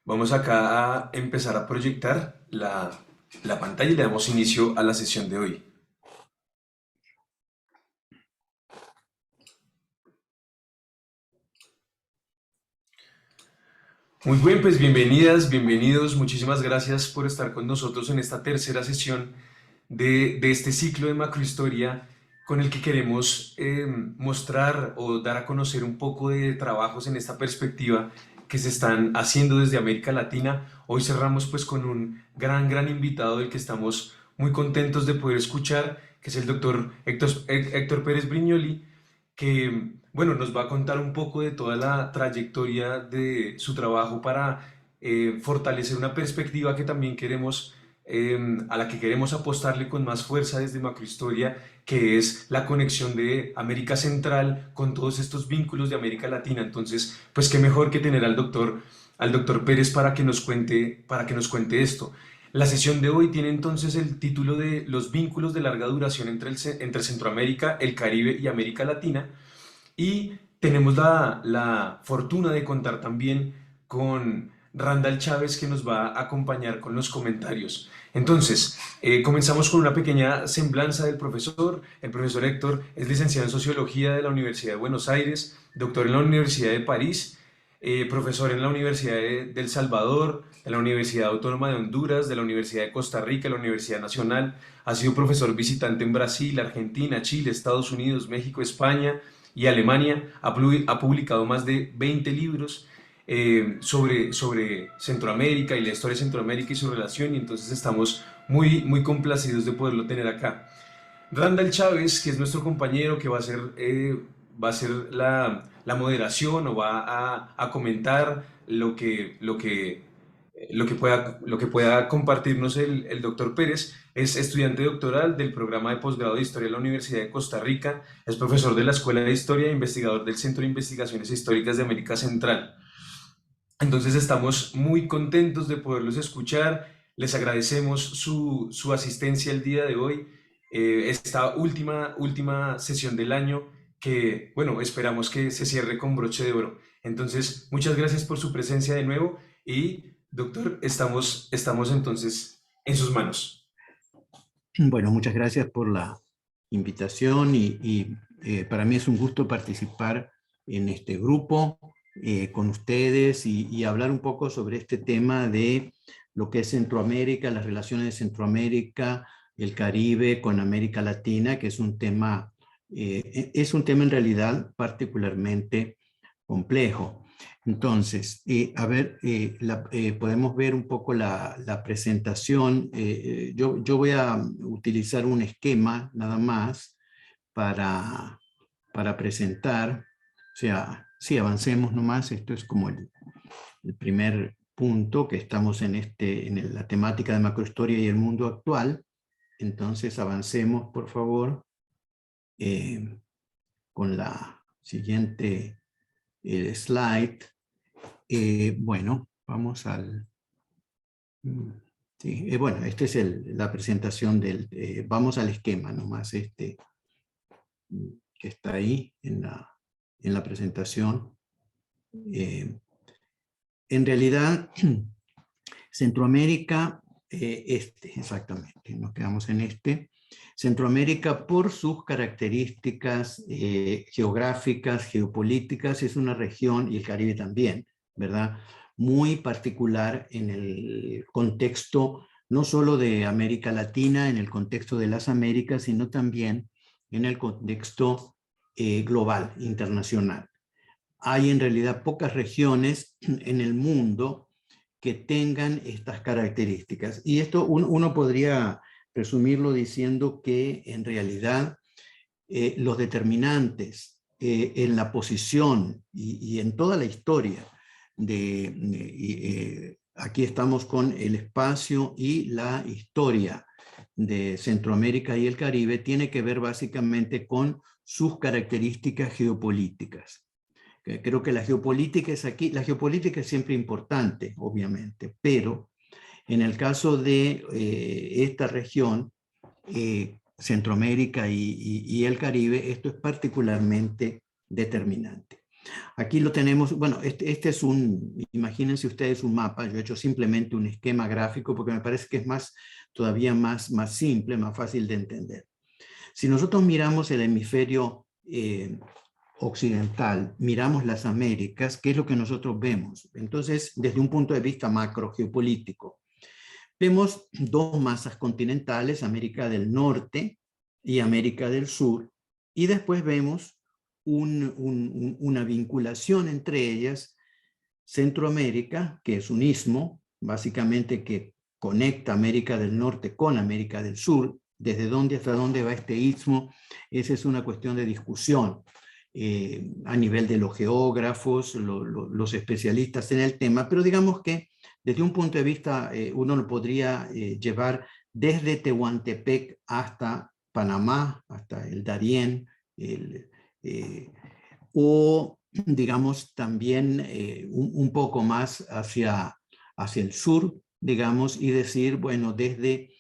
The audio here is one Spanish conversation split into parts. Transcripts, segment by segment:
Vamos acá a empezar a proyectar la pantalla y le damos inicio a la sesión de hoy. Muy bien, pues bienvenidas, bienvenidos. Muchísimas gracias por estar con nosotros en esta tercera sesión de este ciclo de macrohistoria con el que queremos mostrar o dar a conocer un poco de trabajos en esta perspectiva que se están haciendo desde América Latina. Hoy cerramos pues con un gran invitado del que estamos muy contentos de poder escuchar, que es el doctor Héctor Pérez Brignoli, que bueno, nos va a contar un poco de toda la trayectoria de su trabajo para fortalecer una perspectiva que también queremos, a la que queremos apostarle con más fuerza desde Macrohistoria, que es la conexión de América Central con todos estos vínculos de América Latina. Entonces, pues qué mejor que tener al doctor Pérez para que nos cuente esto. La sesión de hoy tiene entonces el título de Los vínculos de larga duración entre Centroamérica, el Caribe y América Latina. Y tenemos la fortuna de contar también con Randall Chávez, que nos va a acompañar con los comentarios. Entonces, comenzamos con una pequeña semblanza del profesor. El profesor Héctor es licenciado en Sociología de la Universidad de Buenos Aires, doctor en la Universidad de París, profesor en la Universidad de El Salvador, de la Universidad Autónoma de Honduras, de la Universidad de Costa Rica, de la Universidad Nacional. Ha sido profesor visitante en Brasil, Argentina, Chile, Estados Unidos, México, España y Alemania. Ha publicado más de 20 libros sobre Centroamérica y la historia de Centroamérica y su relación, y entonces estamos muy complacidos de poderlo tener acá. Randall Chávez, que es nuestro compañero que va a ser la moderación o va a comentar lo que pueda compartirnos el doctor Pérez. Es estudiante doctoral del programa de posgrado de Historia de la Universidad de Costa Rica, es profesor de la Escuela de Historia e investigador del Centro de Investigaciones Históricas de América Central. Entonces estamos muy contentos de poderlos escuchar, les agradecemos su asistencia el día de hoy, esta última sesión del año que, bueno, esperamos que se cierre con broche de oro. Entonces, muchas gracias por su presencia de nuevo y, doctor, estamos entonces en sus manos. Bueno, muchas gracias por la invitación y para mí es un gusto participar en este grupo con ustedes y hablar un poco sobre este tema de lo que es Centroamérica, las relaciones de Centroamérica, el Caribe con América Latina, que es un tema en realidad particularmente complejo. Entonces, a ver, podemos ver un poco la presentación. Yo voy a utilizar un esquema nada más para presentar. O sea, sí, avancemos nomás. Esto es como el primer punto que estamos en la temática de macrohistoria y el mundo actual. Entonces, avancemos, por favor, con la siguiente slide. Bueno, vamos al... Sí, bueno, esta es la presentación vamos al esquema nomás, que está ahí en la presentación. En realidad, Centroamérica, exactamente, nos quedamos en Centroamérica, por sus características geográficas, geopolíticas, es una región, y el Caribe también, ¿verdad?, muy particular en el contexto no solo de América Latina, en el contexto de las Américas, sino también en el contexto global, internacional. Hay en realidad pocas regiones en el mundo que tengan estas características. Y esto uno podría resumirlo diciendo que en realidad los determinantes en la posición y en toda la historia aquí estamos con el espacio y la historia de Centroamérica y el Caribe, tiene que ver básicamente con sus características geopolíticas. Creo que la geopolítica es siempre importante, obviamente, pero en el caso de esta región, Centroamérica y el Caribe, esto es particularmente determinante. Aquí lo tenemos, bueno, este es imagínense ustedes un mapa, yo he hecho simplemente un esquema gráfico porque me parece que es todavía más simple, más fácil de entender. Si nosotros miramos el hemisferio occidental, miramos las Américas, ¿qué es lo que nosotros vemos? Entonces, desde un punto de vista macro geopolítico, vemos dos masas continentales, América del Norte y América del Sur, y después vemos una vinculación entre ellas, Centroamérica, que es un istmo, básicamente que conecta América del Norte con América del Sur. ¿Desde dónde hasta dónde va este istmo? Esa es una cuestión de discusión a nivel de los geógrafos, los especialistas en el tema, pero digamos que desde un punto de vista uno lo podría llevar desde Tehuantepec hasta Panamá, hasta el Darién, o digamos también un poco más hacia el sur, digamos, y decir, bueno, desde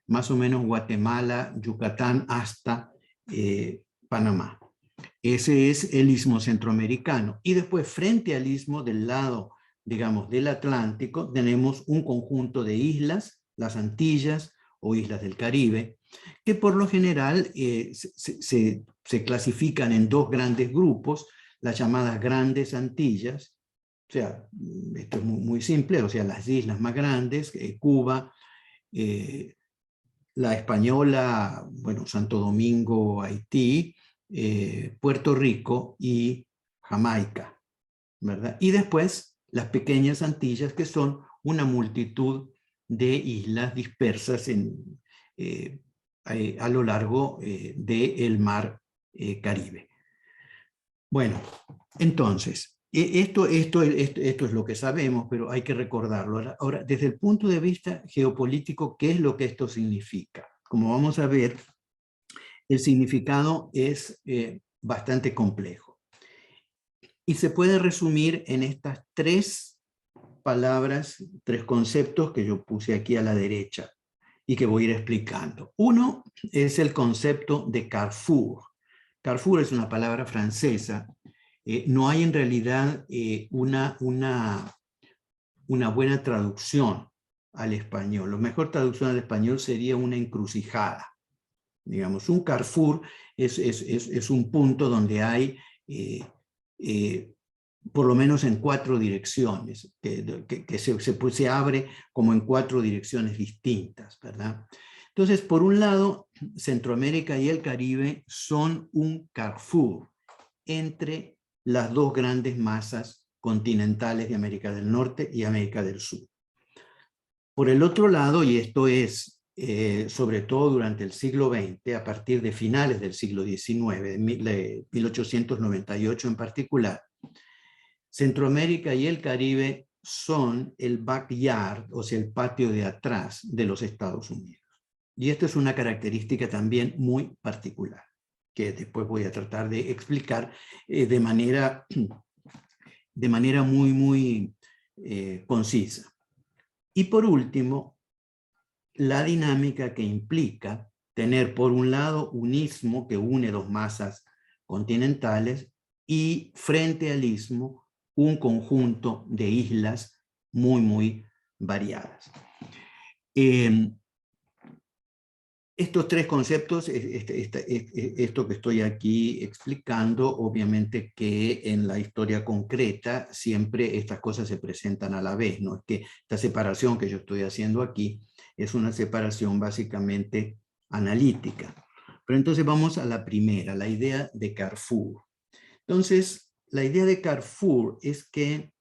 más o menos Guatemala, Yucatán hasta Panamá. Ese es el istmo centroamericano. Y después, frente al istmo del lado, digamos, del Atlántico, tenemos un conjunto de islas, las Antillas o islas del Caribe, que por lo general se clasifican en dos grandes grupos, las llamadas Grandes Antillas, o sea, esto es muy simple, o sea, las islas más grandes, Cuba, la Española, bueno, Santo Domingo, Haití, Puerto Rico y Jamaica, ¿verdad? Y después las pequeñas Antillas, que son una multitud de islas dispersas a lo largo del mar Caribe. Bueno, entonces, esto es lo que sabemos, pero hay que recordarlo. Ahora, desde el punto de vista geopolítico, ¿qué es lo que esto significa? Como vamos a ver, el significado es bastante complejo. Y se puede resumir en estas tres palabras, tres conceptos que yo puse aquí a la derecha y que voy a ir explicando. Uno es el concepto de Carrefour. Carrefour es una palabra francesa. No hay en realidad una buena traducción al español. La mejor traducción al español sería una encrucijada. Digamos, un Carrefour es un punto donde hay, por lo menos en 4 direcciones, que se abre como en 4 direcciones distintas, ¿verdad? Entonces, por un lado, Centroamérica y el Caribe son un Carrefour entre las dos grandes masas continentales de América del Norte y América del Sur. Por el otro lado, y esto es sobre todo durante el siglo XX, a partir de finales del siglo XIX, de 1898 en particular, Centroamérica y el Caribe son el backyard, o sea, el patio de atrás de los Estados Unidos. Y esta es una característica también muy particular, que después voy a tratar de explicar de manera muy concisa. Y por último, la dinámica que implica tener por un lado un istmo que une dos masas continentales y frente al istmo un conjunto de islas muy variadas. Estos tres conceptos, esto que estoy aquí explicando, obviamente que en la historia concreta siempre estas cosas se presentan a la vez, ¿no? Es que esta separación que yo estoy haciendo aquí es una separación básicamente analítica. Pero entonces vamos a la primera, la idea de Carrefour. Entonces, la idea de Carrefour es que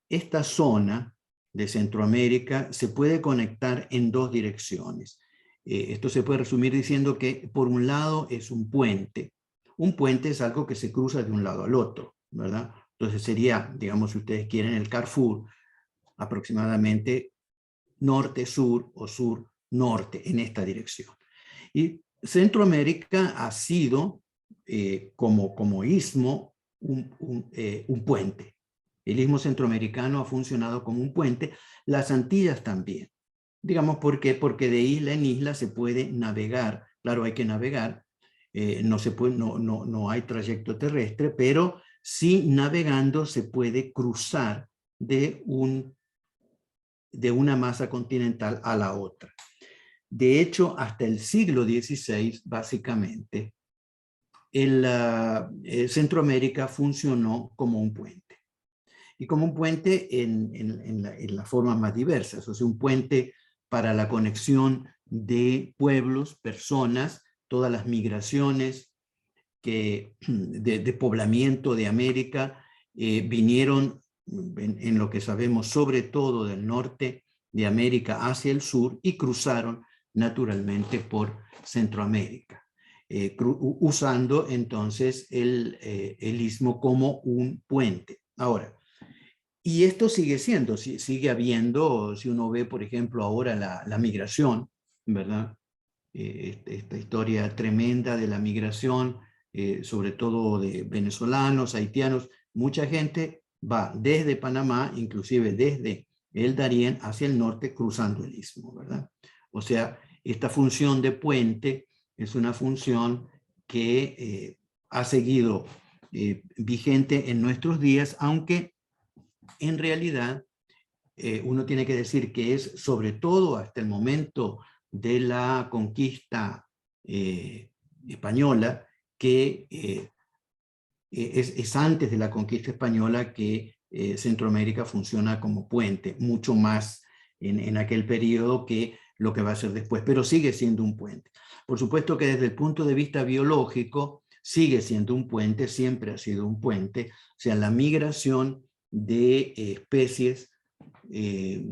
esta zona de Centroamérica se puede conectar en dos direcciones. Esto se puede resumir diciendo que por un lado es un puente. Un puente es algo que se cruza de un lado al otro, ¿verdad? Entonces sería, digamos, si ustedes quieren, el Carrefour, aproximadamente norte-sur o sur-norte en esta dirección. Y Centroamérica ha sido, como istmo, un puente. El istmo centroamericano ha funcionado como un puente, las Antillas también. Digamos, ¿por qué? Porque de isla en isla se puede navegar, claro, hay que navegar, no se puede, no hay trayecto terrestre, pero sí navegando se puede cruzar de una masa continental a la otra. De hecho, hasta el siglo XVI, básicamente, Centroamérica funcionó como un puente. Y como un puente en las formas más diversas, o sea, un puente para la conexión de pueblos, personas, todas las migraciones de poblamiento de América vinieron en lo que sabemos sobre todo del norte de América hacia el sur y cruzaron naturalmente por Centroamérica, usando entonces el istmo como un puente. Ahora, y esto sigue siendo, sigue habiendo, si uno ve, por ejemplo, ahora la migración, ¿verdad? Esta historia tremenda de la migración, sobre todo de venezolanos, haitianos, mucha gente va desde Panamá, inclusive desde el Darién hacia el norte, cruzando el istmo, ¿verdad? O sea, esta función de puente es una función que ha seguido vigente en nuestros días, aunque en realidad uno tiene que decir que es sobre todo hasta el momento de la conquista española, que es antes de la conquista española que Centroamérica funciona como puente, mucho más en aquel periodo que lo que va a ser después, pero sigue siendo un puente. Por supuesto que desde el punto de vista biológico sigue siendo un puente, siempre ha sido un puente, o sea, la migración de especies de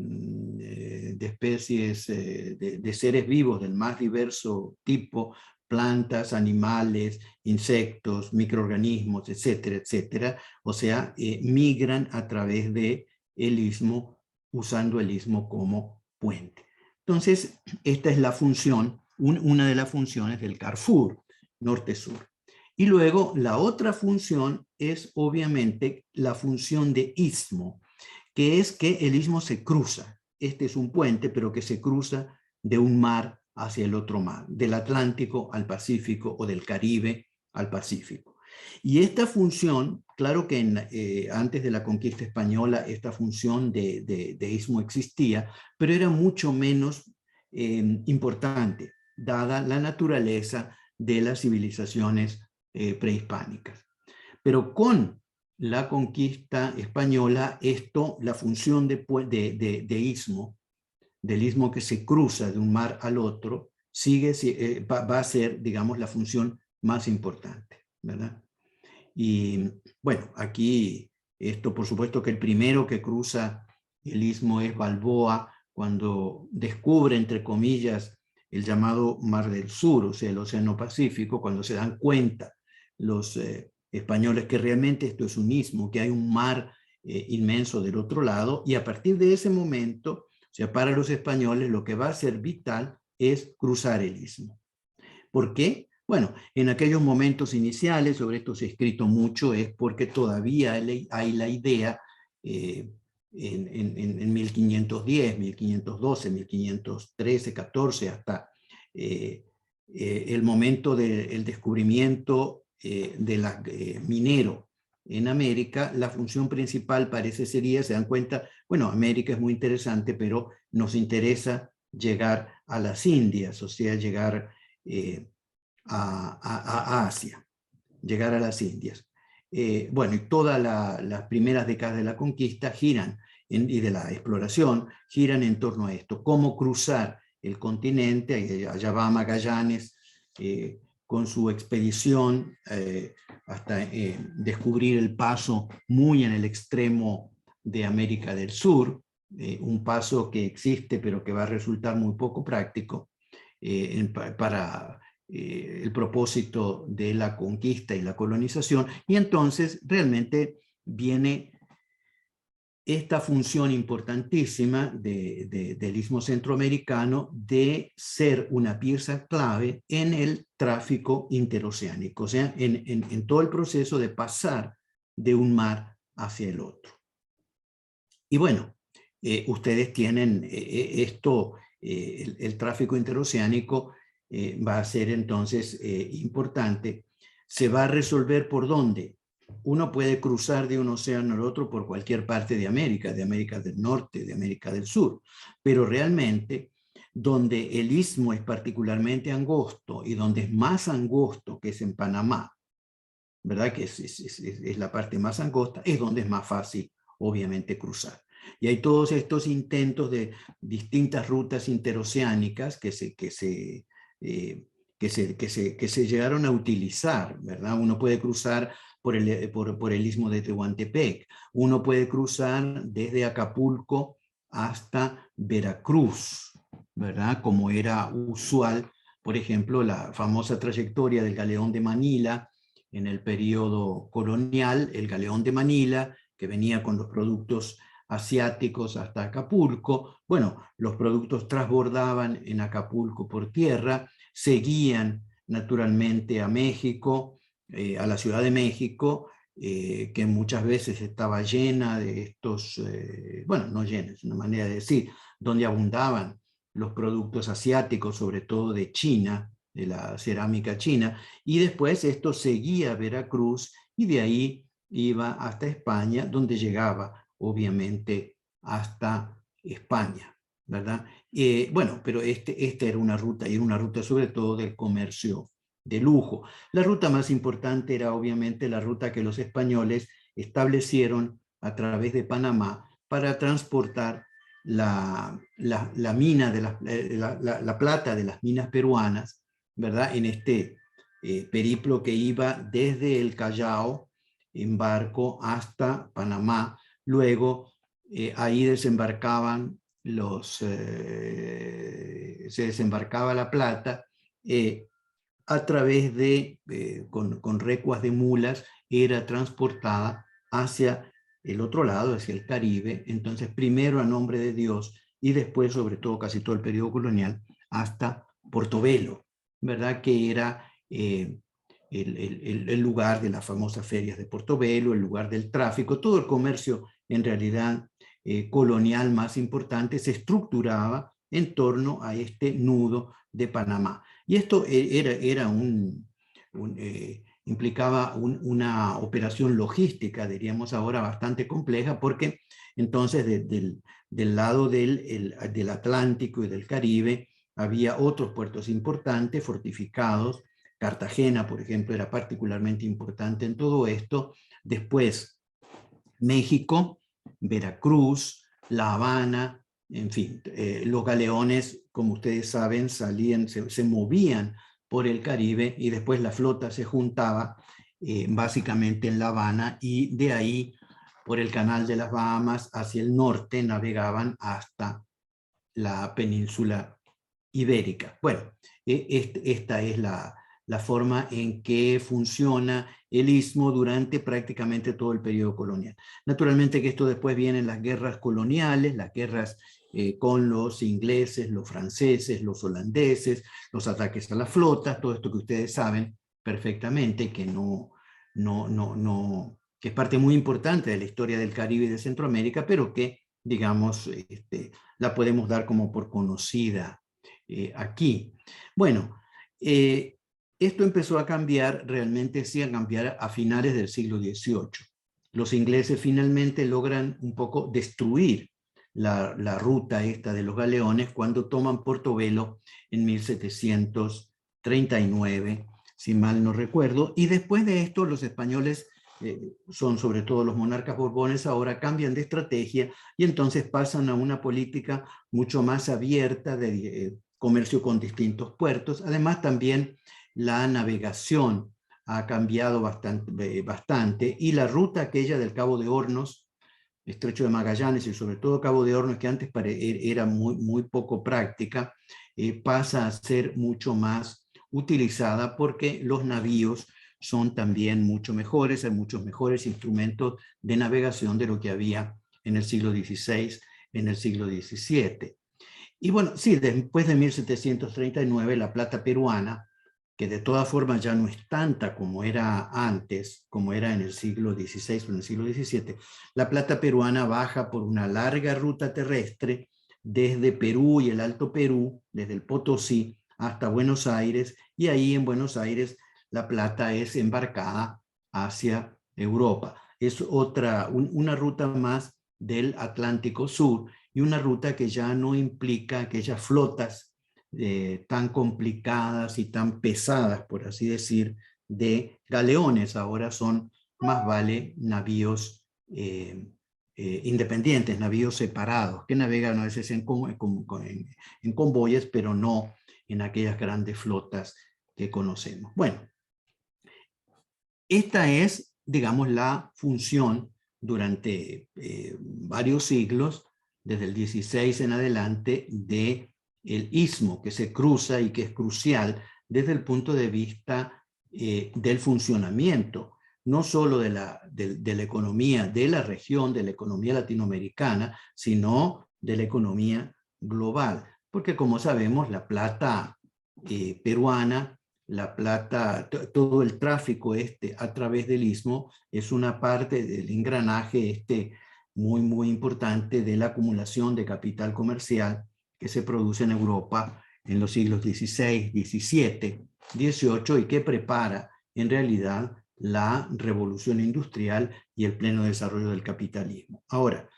seres vivos del más diverso tipo, plantas, animales, insectos, microorganismos, etcétera, etcétera. O sea, migran a través del istmo, usando el istmo como puente. Entonces, esta es la función, una de las funciones del Carrefour, norte-sur. Y luego, la otra función es obviamente la función de istmo, que es que el istmo se cruza. Este es un puente, pero que se cruza de un mar hacia el otro mar, del Atlántico al Pacífico o del Caribe al Pacífico. Y esta función, claro que antes de la conquista española, esta función de istmo existía, pero era mucho menos importante, dada la naturaleza de las civilizaciones prehispánicas. Pero con la conquista española, la función de istmo, del istmo que se cruza de un mar al otro, va a ser, digamos, la función más importante, ¿verdad? Y bueno, aquí, esto por supuesto que el primero que cruza el istmo es Balboa, cuando descubre, entre comillas, el llamado Mar del Sur, o sea, el Océano Pacífico, cuando se dan cuenta los españoles que realmente esto es un istmo, que hay un mar inmenso del otro lado, y a partir de ese momento, o sea, para los españoles lo que va a ser vital es cruzar el istmo. ¿Por qué? Bueno, en aquellos momentos iniciales, sobre esto se ha escrito mucho, es porque todavía hay la idea en 1510, 1512, 1513, 14, hasta el momento del descubrimiento minero en América, la función principal sería, se dan cuenta, bueno, América es muy interesante, pero nos interesa llegar a las Indias, o sea, llegar a Asia, llegar a las Indias. Bueno, y todas las primeras décadas de la conquista giran, y de la exploración, giran en torno a esto, cómo cruzar el continente. Allá va Magallanes con su expedición hasta descubrir el paso muy en el extremo de América del Sur, un paso que existe pero que va a resultar muy poco práctico para el propósito de la conquista y la colonización, y entonces realmente viene esta función importantísima del istmo centroamericano de ser una pieza clave en el tráfico interoceánico, o sea, en todo el proceso de pasar de un mar hacia el otro. Y bueno, ustedes tienen esto, el tráfico interoceánico, va a ser entonces importante. ¿Se va a resolver por dónde? Uno puede cruzar de un océano al otro por cualquier parte de América del Norte, de América del Sur, pero realmente donde el istmo es particularmente angosto y donde es más angosto, que es en Panamá, ¿verdad? Que es la parte más angosta, es donde es más fácil, obviamente, cruzar. Y hay todos estos intentos de distintas rutas interoceánicas que se llegaron a utilizar, ¿verdad? Uno puede cruzar por el istmo de Tehuantepec, uno puede cruzar desde Acapulco hasta Veracruz, ¿verdad? Como era usual, por ejemplo, la famosa trayectoria del galeón de Manila en el periodo colonial, el galeón de Manila, que venía con los productos asiáticos hasta Acapulco. Bueno, los productos transbordaban en Acapulco por tierra, seguían naturalmente a México, a la Ciudad de México, que muchas veces estaba llena de estos, bueno, no llena, es una manera de decir, donde abundaban los productos asiáticos, sobre todo de China, de la cerámica china, y después esto seguía a Veracruz y de ahí iba hasta España, donde llegaba obviamente hasta España, ¿verdad? Bueno, pero esta era una ruta sobre todo del comercio de lujo. La ruta más importante era obviamente la ruta que los españoles establecieron a través de Panamá para transportar la mina de la plata de las minas peruanas, ¿verdad? En este periplo que iba desde el Callao en barco hasta Panamá. Luego ahí desembarcaban se desembarcaba la plata a través con recuas de mulas, era transportada hacia el otro lado, hacia el Caribe, entonces primero a nombre de Dios y después, sobre todo casi todo el periodo colonial, hasta Portobelo, ¿verdad? Que era el lugar de las famosas ferias de Portobelo, el lugar del tráfico, todo el comercio en realidad colonial más importante se estructuraba en torno a este nudo de Panamá. Y esto implicaba una operación logística, diríamos ahora, bastante compleja, porque entonces del lado del Atlántico y del Caribe había otros puertos importantes, fortificados. Cartagena, por ejemplo, era particularmente importante en todo esto. Después, México, Veracruz, La Habana, en fin, los galeones, como ustedes saben, se movían por el Caribe y después la flota se juntaba básicamente en La Habana y de ahí por el canal de las Bahamas hacia el norte navegaban hasta la península ibérica. Bueno, esta es la forma en que funciona el istmo durante prácticamente todo el periodo colonial. Naturalmente que esto después vienen las guerras coloniales, las guerras con los ingleses, los franceses, los holandeses, los ataques a las flotas, todo esto que ustedes saben perfectamente, que que es parte muy importante de la historia del Caribe y de Centroamérica, pero que, digamos, la podemos dar como por conocida aquí. Bueno, esto empezó a cambiar, realmente sí a cambiar a finales del siglo XVIII. Los ingleses finalmente logran un poco destruir la ruta esta de los galeones cuando toman Portobelo en 1739, si mal no recuerdo, y después de esto los españoles son sobre todo los monarcas borbones, ahora cambian de estrategia y entonces pasan a una política mucho más abierta de comercio con distintos puertos. Además también la navegación ha cambiado bastante y la ruta aquella del Cabo de Hornos, Estrecho de Magallanes y sobre todo Cabo de Hornos, que antes era muy poco práctica, pasa a ser mucho más utilizada porque los navíos son también mucho mejores, hay muchos mejores instrumentos de navegación de lo que había en el siglo XVI, en el siglo XVII. Y bueno, sí, después de 1739 la plata peruana, que de todas formas ya no es tanta como era antes, como era en el siglo XVI o en el siglo XVII, la plata peruana baja por una larga ruta terrestre desde Perú y el Alto Perú, desde el Potosí hasta Buenos Aires, y ahí en Buenos Aires la plata es embarcada hacia Europa. Es una ruta más del Atlántico Sur, y una ruta que ya no implica aquellas flotas tan complicadas y tan pesadas, por así decir, de galeones. Ahora son más vale navíos independientes, navíos separados, que navegan a veces en convoyes, pero no en aquellas grandes flotas que conocemos. Bueno, esta es, digamos, la función durante varios siglos, desde el 16 en adelante, de el istmo que se cruza y que es crucial desde el punto de vista del funcionamiento, no solo de la economía de la región, de la economía latinoamericana, sino de la economía global. Porque como sabemos, la plata peruana, la plata, todo el tráfico a través del istmo es una parte del engranaje muy importante de la acumulación de capital comercial que se produce en Europa en los siglos XVI, XVII, XVIII, y que prepara en realidad la revolución industrial y el pleno desarrollo del capitalismo. Ahora,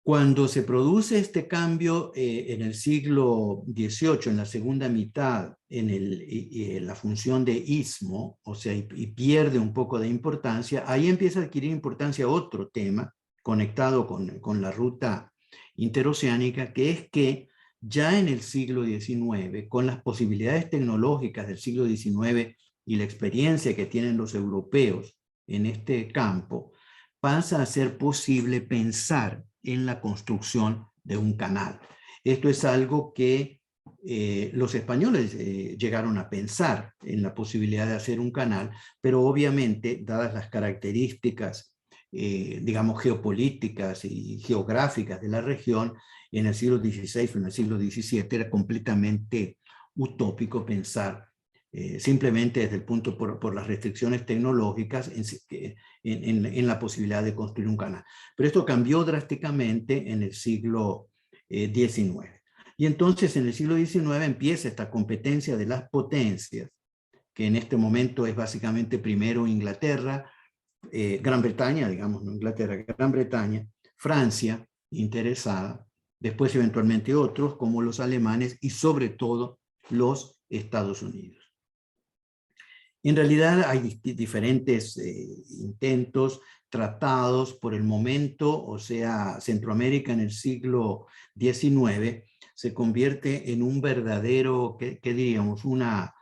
cuando se produce este cambio en el siglo XVIII, en la segunda mitad, en la función de istmo, o sea, y pierde un poco de importancia, ahí empieza a adquirir importancia otro tema conectado con la ruta interoceánica, que es que ya en el siglo XIX, con las posibilidades tecnológicas del siglo XIX y la experiencia que tienen los europeos en este campo, pasa a ser posible pensar en la construcción de un canal. Esto es algo que los españoles llegaron a pensar en la posibilidad de hacer un canal, pero obviamente, dadas las características, digamos, geopolíticas y geográficas de la región, en el siglo XVI o en el siglo XVII era completamente utópico pensar simplemente desde el punto por las restricciones tecnológicas en la posibilidad de construir un canal. Pero esto cambió drásticamente en el siglo XIX. Y entonces en el siglo XIX empieza esta competencia de las potencias, que en este momento es básicamente primero Inglaterra, Gran Bretaña, digamos, no Inglaterra, Gran Bretaña, Francia, interesada, después eventualmente otros como los alemanes y sobre todo los Estados Unidos. En realidad hay diferentes intentos, tratados por el momento, o sea, Centroamérica en el siglo XIX se convierte en un verdadero, ¿qué diríamos? Una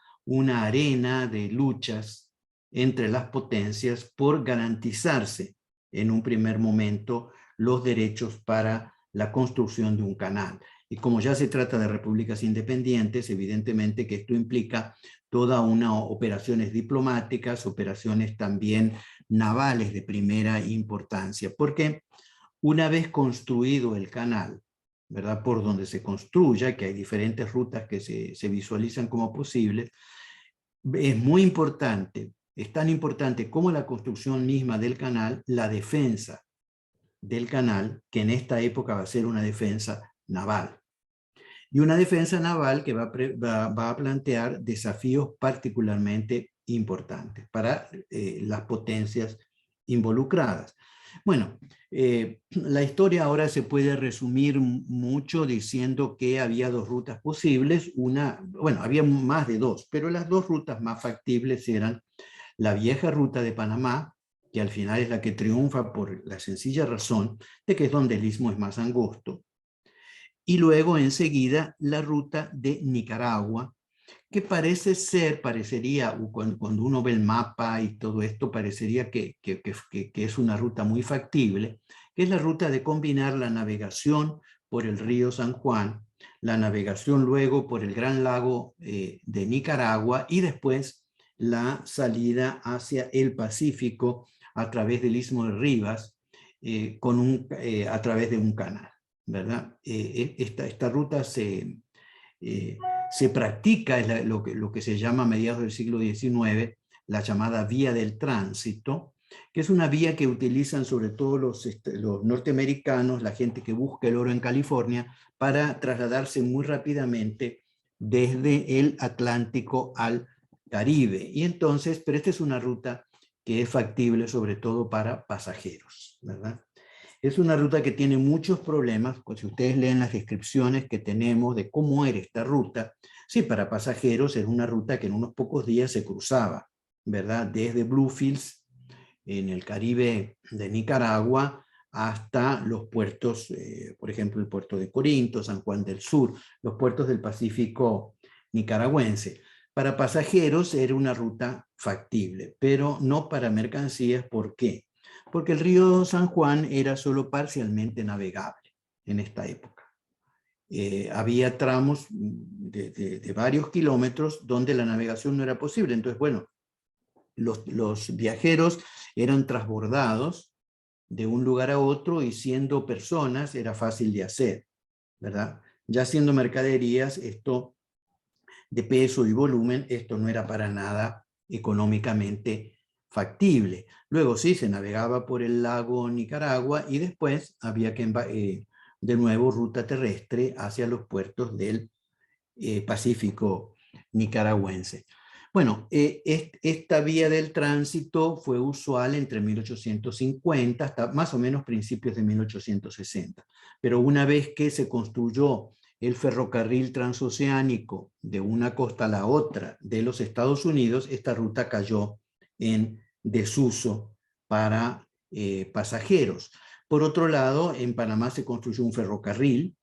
arena de luchas entre las potencias por garantizarse en un primer momento los derechos para la construcción de un canal. Y como ya se trata de repúblicas independientes, evidentemente que esto implica toda una operaciones diplomáticas, operaciones también navales de primera importancia, porque una vez construido el canal, ¿verdad? Por donde se construya, que hay diferentes rutas que se visualizan como posibles, es muy importante, es tan importante como la construcción misma del canal, la defensa del canal, que en esta época va a ser una defensa naval. Y una defensa naval que va a plantear desafíos particularmente importantes para las potencias involucradas. Bueno, la historia ahora se puede resumir mucho diciendo que había dos rutas posibles. Bueno, había más de dos, pero las dos rutas más factibles eran la vieja ruta de Panamá, que al final es la que triunfa por la sencilla razón de que es donde el istmo es más angosto, y luego enseguida la ruta de Nicaragua, que parecería, cuando uno ve el mapa y todo esto, parecería que es una ruta muy factible, que es la ruta de combinar la navegación por el río San Juan, la navegación luego por el Gran Lago de Nicaragua y después la salida hacia el Pacífico a través del Istmo de Rivas, a través de un canal, ¿verdad? Esta ruta se practica, es lo que se llama a mediados del siglo XIX, la llamada vía del tránsito, que es una vía que utilizan sobre todo los norteamericanos, la gente que busca el oro en California, para trasladarse muy rápidamente desde el Atlántico al Caribe. Y entonces, pero esta es una ruta que es factible sobre todo para pasajeros, ¿verdad? Es una ruta que tiene muchos problemas, pues si ustedes leen las descripciones que tenemos de cómo era esta ruta, sí, para pasajeros era una ruta que en unos pocos días se cruzaba, ¿verdad? Desde Bluefields, en el Caribe de Nicaragua, hasta los puertos, por ejemplo, el puerto de Corinto, San Juan del Sur, los puertos del Pacífico nicaragüense. Para pasajeros era una ruta factible, pero no para mercancías. ¿Por qué? Porque el río San Juan era solo parcialmente navegable en esta época. Había tramos de varios kilómetros donde la navegación no era posible. Entonces, bueno, los viajeros eran transbordados de un lugar a otro y siendo personas era fácil de hacer, ¿verdad? Ya siendo mercaderías, esto de peso y volumen, esto no era para nada económicamente factible. Luego sí, se navegaba por el lago Nicaragua y después había que de nuevo ruta terrestre hacia los puertos del Pacífico nicaragüense. Bueno, esta vía del tránsito fue usual entre 1850 hasta más o menos principios de 1860. Pero una vez que se construyó el ferrocarril transoceánico de una costa a la otra de los Estados Unidos, esta ruta cayó en desuso para pasajeros. Por otro lado, en Panamá se construyó un ferrocarril,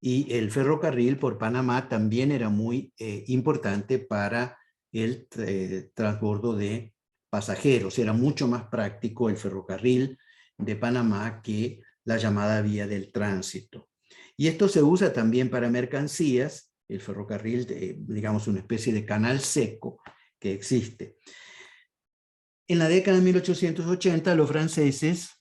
y el ferrocarril por Panamá también era muy importante para el transbordo de pasajeros. Era mucho más práctico el ferrocarril de Panamá que la llamada vía del tránsito. Y esto se usa también para mercancías, el ferrocarril, digamos una especie de canal seco que existe. En la década de 1880 los franceses,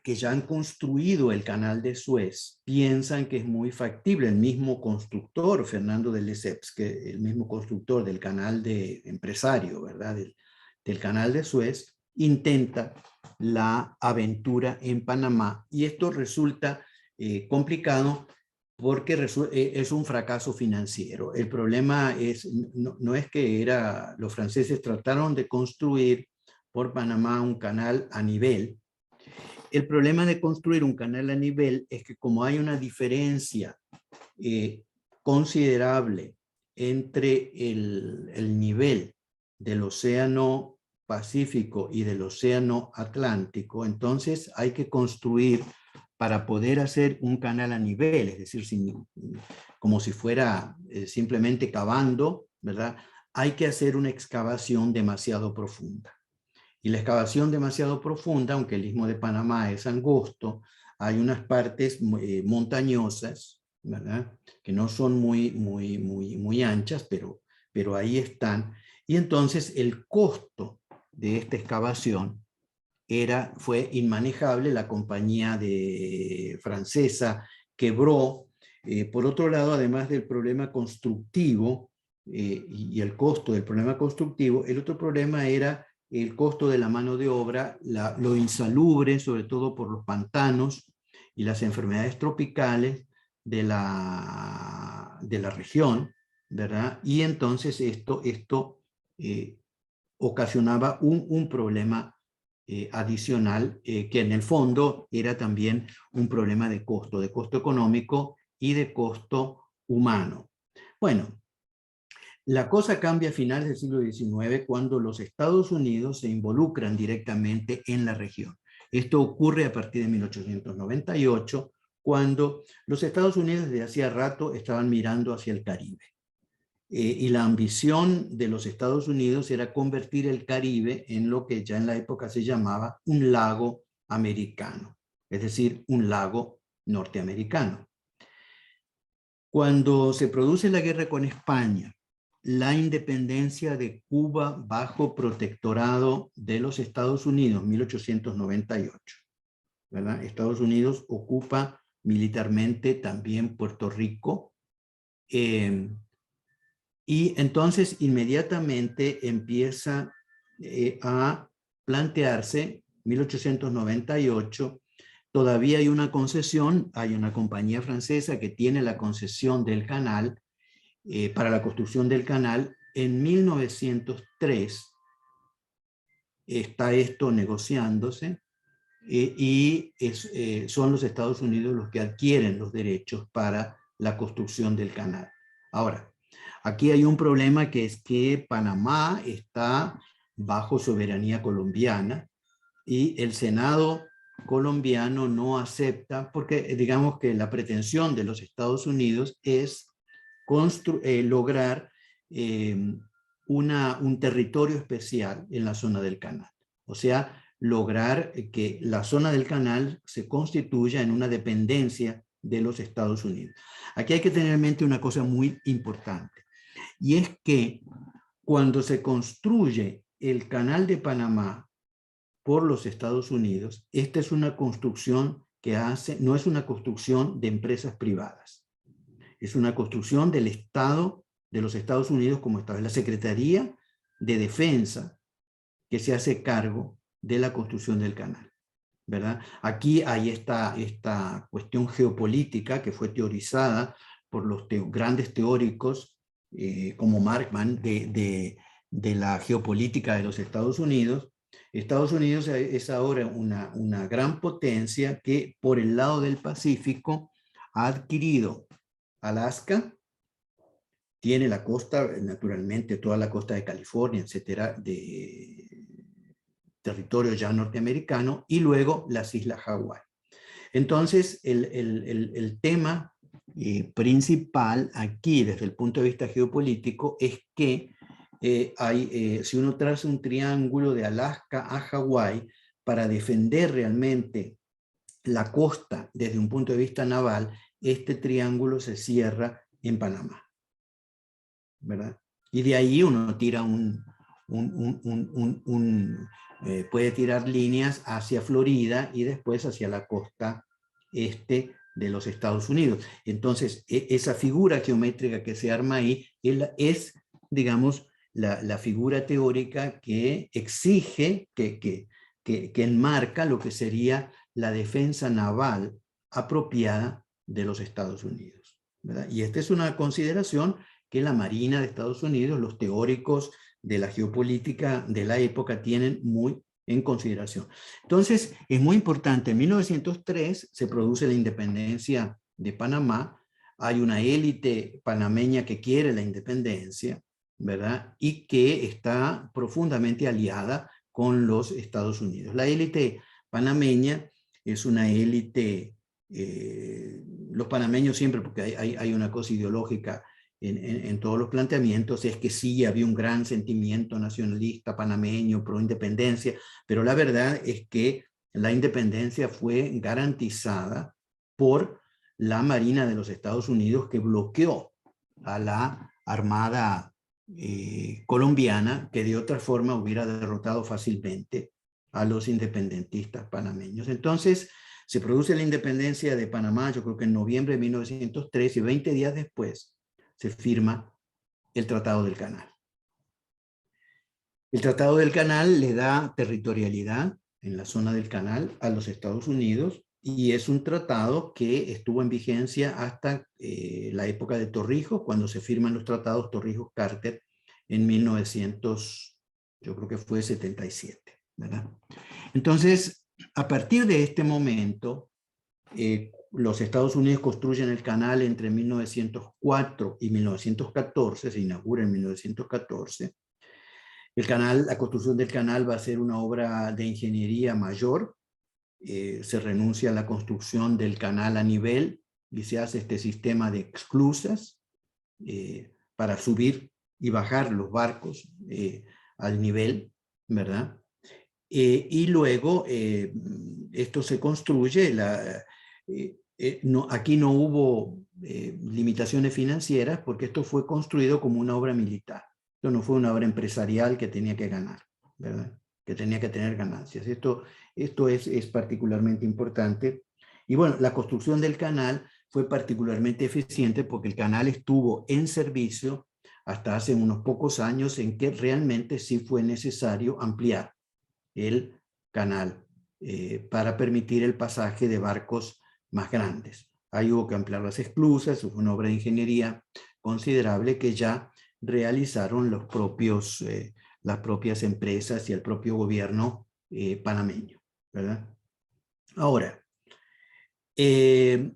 que ya han construido el canal de Suez, piensan que es muy factible. El mismo constructor, Fernando de Lesseps, que el mismo constructor del canal de empresario, ¿verdad? Del canal de Suez, intenta la aventura en Panamá y esto resulta complicado porque es un fracaso financiero. El problema no es que los franceses trataron de construir por Panamá un canal a nivel. El problema de construir un canal a nivel es que como hay una diferencia considerable entre el nivel del océano Pacífico y del océano Atlántico, entonces hay que construir para poder hacer un canal a nivel, es decir, como si fuera simplemente cavando, ¿verdad? Hay que hacer una excavación demasiado profunda. Y la excavación demasiado profunda, aunque el Istmo de Panamá es angosto, hay unas partes montañosas, ¿verdad? Que no son muy anchas, pero ahí están. Y entonces el costo de esta excavación fue inmanejable. La compañía francesa quebró. Por otro lado, además del problema constructivo y el costo del problema constructivo, el otro problema era el costo de la mano de obra, lo insalubre, sobre todo por los pantanos y las enfermedades tropicales de la región, ¿verdad? Y entonces esto ocasionaba un problema adicional que en el fondo era también un problema de costo económico y de costo humano. Bueno, la cosa cambia a finales del siglo XIX cuando los Estados Unidos se involucran directamente en la región. Esto ocurre a partir de 1898, cuando los Estados Unidos desde hacía rato estaban mirando hacia el Caribe. Y la ambición de los Estados Unidos era convertir el Caribe en lo que ya en la época se llamaba un lago americano, es decir, un lago norteamericano. Cuando se produce la guerra con España, la independencia de Cuba bajo protectorado de los Estados Unidos, 1898, ¿verdad? Estados Unidos ocupa militarmente también Puerto Rico, y entonces inmediatamente empieza a plantearse, 1898, todavía hay una concesión, hay una compañía francesa que tiene la concesión del canal, para la construcción del canal. En 1903 está esto negociándose, son los Estados Unidos los que adquieren los derechos para la construcción del canal. Ahora, aquí hay un problema, que es que Panamá está bajo soberanía colombiana y el Senado colombiano no acepta, porque digamos que la pretensión de los Estados Unidos es lograr un territorio especial en la zona del canal. O sea, lograr que la zona del canal se constituya en una dependencia de los Estados Unidos. Aquí hay que tener en mente una cosa muy importante, y es que cuando se construye el canal de Panamá por los Estados Unidos, esta es una construcción que no es una construcción de empresas privadas, es una construcción del Estado de los Estados Unidos como Estado, es la Secretaría de Defensa que se hace cargo de la construcción del canal, ¿verdad? Aquí hay esta cuestión geopolítica que fue teorizada por los grandes teóricos como Markman de la geopolítica de los Estados Unidos. Estados Unidos es ahora una gran potencia que por el lado del Pacífico ha adquirido Alaska, tiene la costa, naturalmente toda la costa de California, etcétera, de territorio ya norteamericano, y luego las islas Hawái. Entonces, el tema principal aquí, desde el punto de vista geopolítico, es que si uno traza un triángulo de Alaska a Hawái para defender realmente la costa desde un punto de vista naval, este triángulo se cierra en Panamá, ¿verdad? Y de ahí uno tira puede tirar líneas hacia Florida y después hacia la costa este de los Estados Unidos. Entonces, esa figura geométrica que se arma ahí es, digamos, la figura teórica que exige, que enmarca lo que sería la defensa naval apropiada de los Estados Unidos, ¿verdad? Y esta es una consideración que la Marina de Estados Unidos, los teóricos de la geopolítica de la época, tienen muy en consideración. Entonces, es muy importante. En 1903 se produce la independencia de Panamá. Hay una élite panameña que quiere la independencia, ¿verdad? Y que está profundamente aliada con los Estados Unidos. La élite panameña es una élite, los panameños siempre, porque hay una cosa ideológica en todos los planteamientos, es que sí había un gran sentimiento nacionalista panameño, pro independencia, pero la verdad es que la independencia fue garantizada por la Marina de los Estados Unidos, que bloqueó a la Armada colombiana, que de otra forma hubiera derrotado fácilmente a los independentistas panameños. Entonces se produce la independencia de Panamá, yo creo que en noviembre de 1903, y 20 días después se firma el Tratado del Canal. El Tratado del Canal le da territorialidad en la zona del canal a los Estados Unidos, y es un tratado que estuvo en vigencia hasta la época de Torrijos, cuando se firman los tratados Torrijos-Carter en 1900, yo creo que fue 77, ¿verdad? Entonces, a partir de este momento, los Estados Unidos construyen el canal entre 1904 y 1914, se inaugura en 1914. El canal, la construcción del canal va a ser una obra de ingeniería mayor. Se renuncia a la construcción del canal a nivel y se hace este sistema de esclusas para subir y bajar los barcos al nivel, ¿verdad? Y luego esto se construye. Aquí no hubo limitaciones financieras, porque esto fue construido como una obra militar. Esto no fue una obra empresarial que tenía que ganar, ¿verdad? Que tenía que tener ganancias. Esto es particularmente importante. Y bueno, la construcción del canal fue particularmente eficiente porque el canal estuvo en servicio hasta hace unos pocos años, en que realmente sí fue necesario ampliar el canal para permitir el pasaje de barcos más grandes. Ahí hubo que ampliar las esclusas, fue una obra de ingeniería considerable que ya realizaron las propias empresas y el propio gobierno panameño, ¿verdad? Ahora, el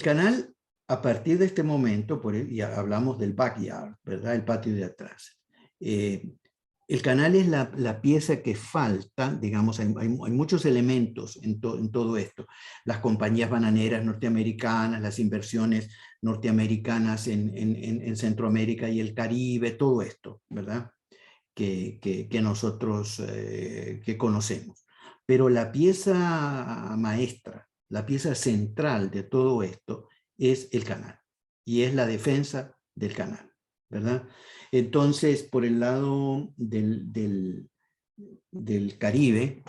canal, a partir de este momento, ya hablamos del backyard, ¿verdad? El patio de atrás. El canal es la pieza que falta, digamos, hay muchos elementos en todo esto. Las compañías bananeras norteamericanas, las inversiones norteamericanas en Centroamérica y el Caribe, todo esto, ¿verdad? Que nosotros que conocemos. Pero la pieza maestra, la pieza central de todo esto es el canal y es la defensa del canal, ¿verdad? Entonces, por el lado del Caribe,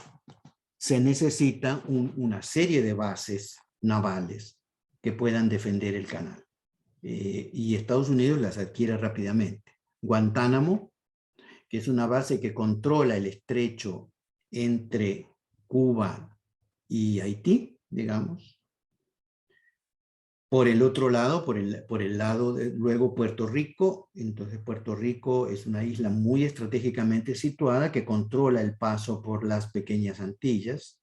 se necesita una serie de bases navales que puedan defender el canal. Y Estados Unidos las adquiere rápidamente. Guantánamo, que es una base que controla el estrecho entre Cuba y Haití, digamos. Por el otro lado, por el lado de luego Puerto Rico, entonces Puerto Rico es una isla muy estratégicamente situada que controla el paso por las pequeñas Antillas,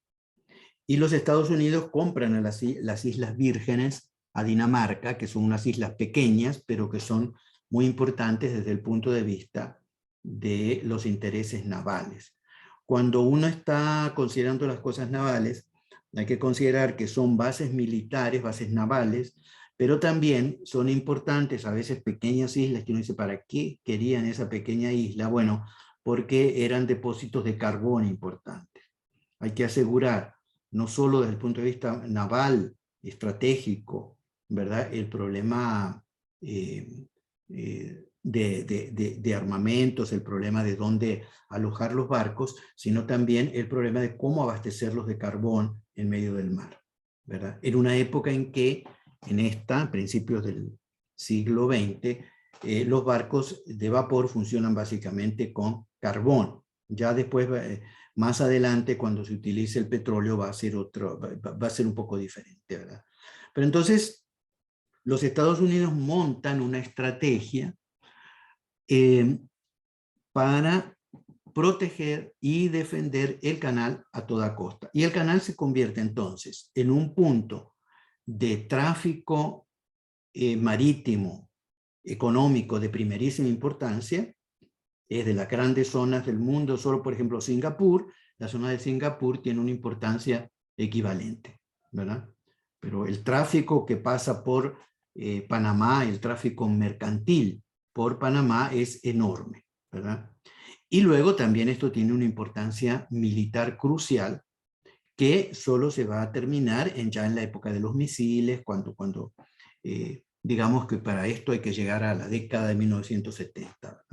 y los Estados Unidos compran a las Islas Vírgenes a Dinamarca, que son unas islas pequeñas, pero que son muy importantes desde el punto de vista de los intereses navales. Cuando uno está considerando las cosas navales, hay que considerar que son bases militares, bases navales, pero también son importantes a veces pequeñas islas que uno dice, ¿para qué querían esa pequeña isla? Bueno, porque eran depósitos de carbón importantes. Hay que asegurar, no solo desde el punto de vista naval, estratégico, ¿verdad? El problema de armamentos, el problema de dónde alojar los barcos, sino también el problema de cómo abastecerlos de carbón en medio del mar, ¿verdad? En una época en que, a principios del siglo XX, los barcos de vapor funcionan básicamente con carbón. Ya después, más adelante, cuando se utilice el petróleo, va a ser un poco diferente, ¿verdad? Pero entonces, los Estados Unidos montan una estrategia para proteger y defender el canal a toda costa. Y el canal se convierte entonces en un punto de tráfico marítimo, económico de primerísima importancia. Es de las grandes zonas del mundo, solo por ejemplo Singapur, la zona de Singapur tiene una importancia equivalente, ¿verdad? Pero el tráfico que pasa por Panamá, el tráfico mercantil por Panamá es enorme, ¿verdad? Y luego también esto tiene una importancia militar crucial que solo se va a terminar ya en la época de los misiles, cuando digamos que para esto hay que llegar a la década de 1970,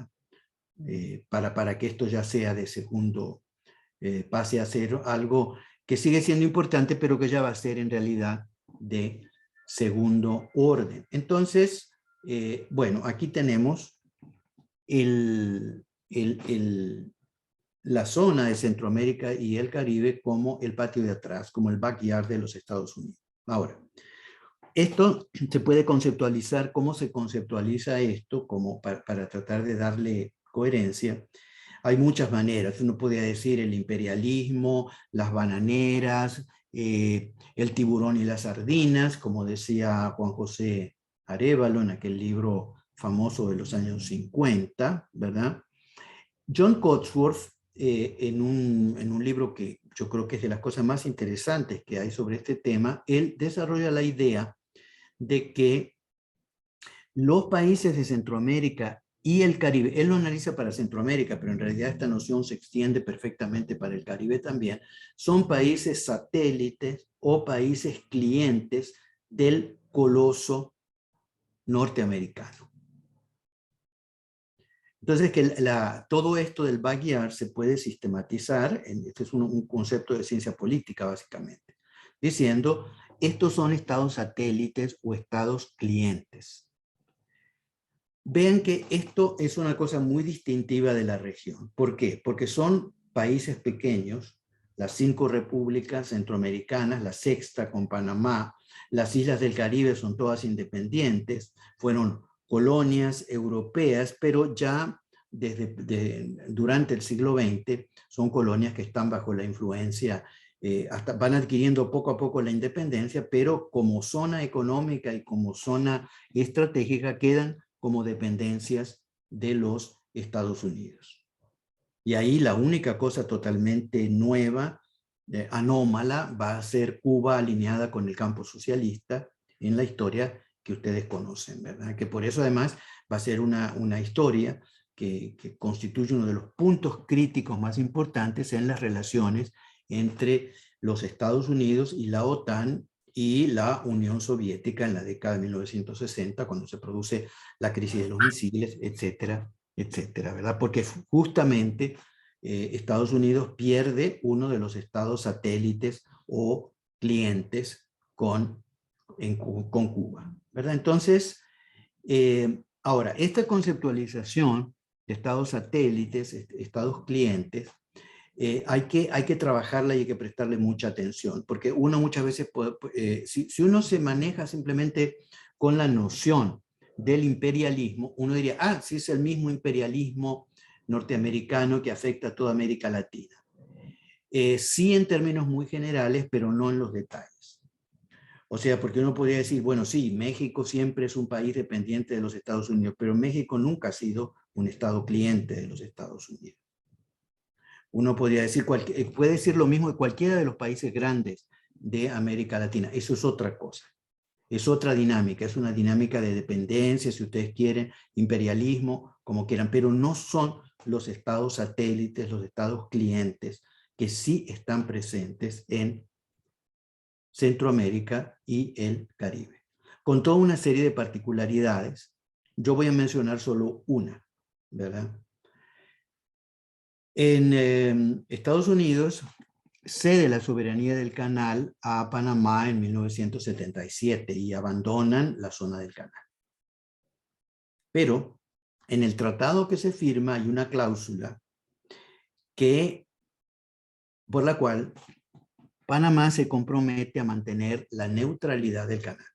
¿verdad? Para que esto ya sea de segundo, pase a ser algo que sigue siendo importante, pero que ya va a ser en realidad de segundo orden. Entonces, bueno, aquí tenemos la zona de Centroamérica y el Caribe como el patio de atrás, como el backyard de los Estados Unidos. Ahora, esto se puede conceptualizar, ¿cómo se conceptualiza esto? Como para tratar de darle coherencia. Hay muchas maneras, uno podría decir el imperialismo, las bananeras, el tiburón y las sardinas, como decía Juan José Arévalo en aquel libro famoso de los años 50, ¿verdad? John Cotsworth, en un libro que yo creo que es de las cosas más interesantes que hay sobre este tema, él desarrolla la idea de que los países de Centroamérica y el Caribe, él lo analiza para Centroamérica, pero en realidad esta noción se extiende perfectamente para el Caribe también, son países satélites o países clientes del coloso norteamericano. Entonces, todo esto del backyard se puede sistematizar, este es un concepto de ciencia política básicamente, diciendo, estos son estados satélites o estados clientes. Vean que esto es una cosa muy distintiva de la región. ¿Por qué? Porque son países pequeños, las 5 repúblicas centroamericanas, la sexta con Panamá, las islas del Caribe son todas independientes, fueron colonias europeas, pero ya durante el siglo XX son colonias que están bajo la influencia, hasta van adquiriendo poco a poco la independencia, pero como zona económica y como zona estratégica quedan como dependencias de los Estados Unidos. Y ahí la única cosa totalmente nueva, anómala, va a ser Cuba alineada con el campo socialista en la historia que ustedes conocen, ¿verdad? Que por eso además va a ser una historia que constituye uno de los puntos críticos más importantes en las relaciones entre los Estados Unidos y la OTAN y la Unión Soviética en la década de 1960, cuando se produce la crisis de los misiles, etcétera, etcétera, ¿verdad? Porque justamente Estados Unidos pierde uno de los estados satélites o clientes con Cuba, ¿verdad? Entonces, ahora, esta conceptualización de estados satélites, estados clientes, hay que trabajarla y hay que prestarle mucha atención, porque uno muchas veces si uno se maneja simplemente con la noción del imperialismo, uno diría, ah, sí es el mismo imperialismo norteamericano que afecta a toda América Latina. Sí en términos muy generales, pero no en los detalles. O sea, porque uno podría decir, bueno, sí, México siempre es un país dependiente de los Estados Unidos, pero México nunca ha sido un estado cliente de los Estados Unidos. Uno podría decir, puede decir lo mismo de cualquiera de los países grandes de América Latina. Eso es otra cosa. Es otra dinámica, es una dinámica de dependencia, si ustedes quieren, imperialismo, como quieran, pero no son los estados satélites, los estados clientes, que sí están presentes en Centroamérica y el Caribe. Con toda una serie de particularidades, yo voy a mencionar solo una, ¿verdad? En Estados Unidos cede la soberanía del canal a Panamá en 1977 y abandonan la zona del canal. Pero en el tratado que se firma hay una cláusula por la cual Panamá se compromete a mantener la neutralidad del canal.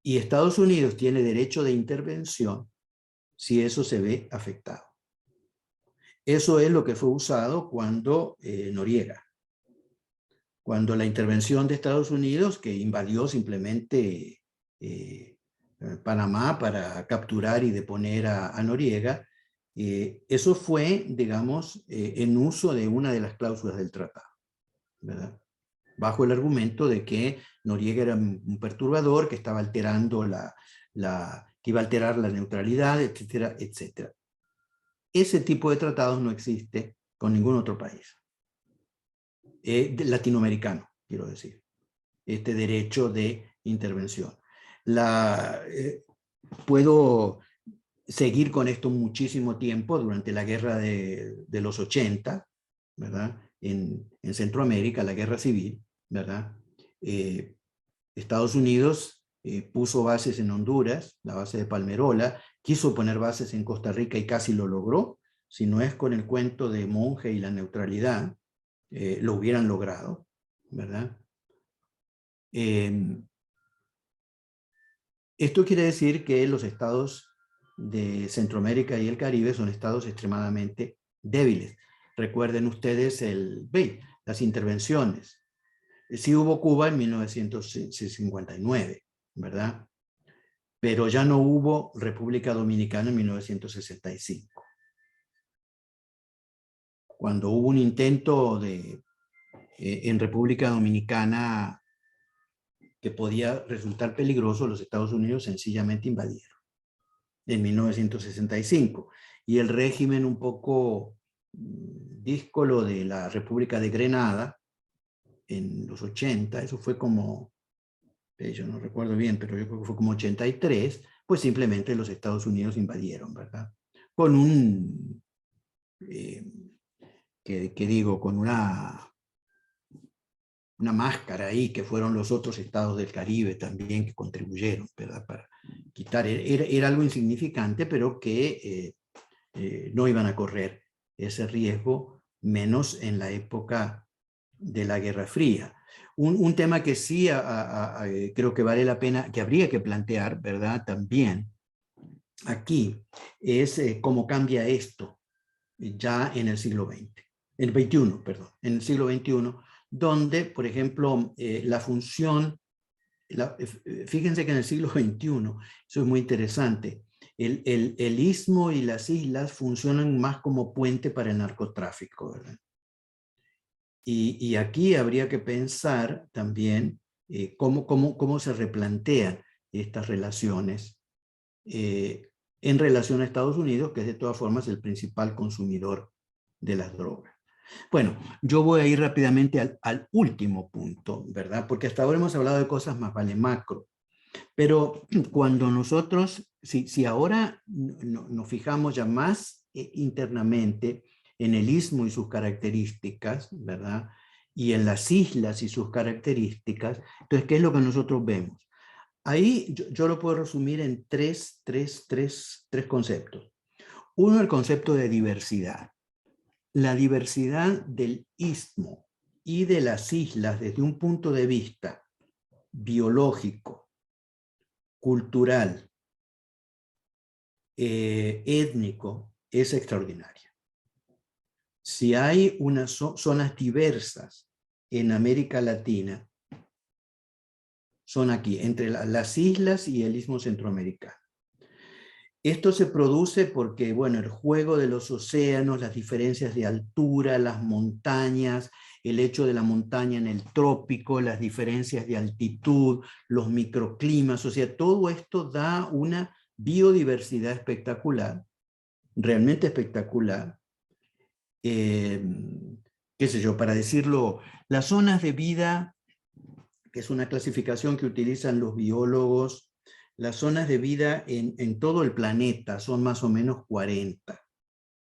Y Estados Unidos tiene derecho de intervención si eso se ve afectado. Eso es lo que fue usado cuando Noriega. Cuando la intervención de Estados Unidos, que invadió simplemente Panamá para capturar y deponer a Noriega, eso fue, digamos, en uso de una de las cláusulas del tratado, ¿verdad? Bajo el argumento de que Noriega era un perturbador, que estaba alterando que iba a alterar la neutralidad, etcétera, etcétera. Ese tipo de tratados no existe con ningún otro país. Latinoamericano, quiero decir, este derecho de intervención. Puedo seguir con esto muchísimo tiempo durante la guerra de los 80, ¿verdad? En Centroamérica, la guerra civil, ¿verdad? Estados Unidos puso bases en Honduras, la base de Palmerola, quiso poner bases en Costa Rica y casi lo logró, si no es con el cuento de Monge y la neutralidad, lo hubieran logrado, ¿verdad? Esto quiere decir que los estados de Centroamérica y el Caribe son estados extremadamente débiles. Recuerden ustedes las intervenciones. Sí hubo Cuba en 1959, ¿verdad? Pero ya no hubo República Dominicana en 1965. Cuando hubo un intento en República Dominicana que podía resultar peligroso, los Estados Unidos sencillamente invadieron en 1965. Y el régimen un poco díscolo de la República de Grenada en los 80, eso fue como, yo no recuerdo bien, pero yo creo que fue como 83, pues simplemente los Estados Unidos invadieron, ¿verdad? Con con una máscara ahí, que fueron los otros estados del Caribe también que contribuyeron, ¿verdad? Para quitar, era algo insignificante, pero que no iban a correr ese riesgo menos en la época de la Guerra Fría. Un tema que sí creo que vale la pena, que habría que plantear, ¿verdad? También aquí es cómo cambia esto ya en el siglo XX, el XXI, perdón, en el siglo XXI, donde, por ejemplo, la función, fíjense que en el siglo XXI, eso es muy interesante, el istmo y las islas funcionan más como puente para el narcotráfico, ¿verdad? Y aquí habría que pensar también cómo se replantean estas relaciones en relación a Estados Unidos, que es de todas formas el principal consumidor de las drogas. Bueno, yo voy a ir rápidamente al último punto, ¿verdad? Porque hasta ahora hemos hablado de cosas más vale macro, pero cuando nosotros, si ahora nos fijamos ya más internamente en el istmo y sus características, ¿verdad? Y en las islas y sus características, entonces, ¿qué es lo que nosotros vemos? Ahí yo lo puedo resumir en tres conceptos. Uno, el concepto de diversidad. La diversidad del istmo y de las islas desde un punto de vista biológico, cultural, étnico, es extraordinaria. Si hay unas zonas diversas en América Latina, son aquí, entre las islas y el istmo centroamericano. Esto se produce porque, bueno, el juego de los océanos, las diferencias de altura, las montañas, el hecho de la montaña en el trópico, las diferencias de altitud, los microclimas, o sea, todo esto da una biodiversidad espectacular, realmente espectacular. Qué sé yo, para decirlo, las zonas de vida, que es una clasificación que utilizan los biólogos, las zonas de vida en todo el planeta son más o menos 40,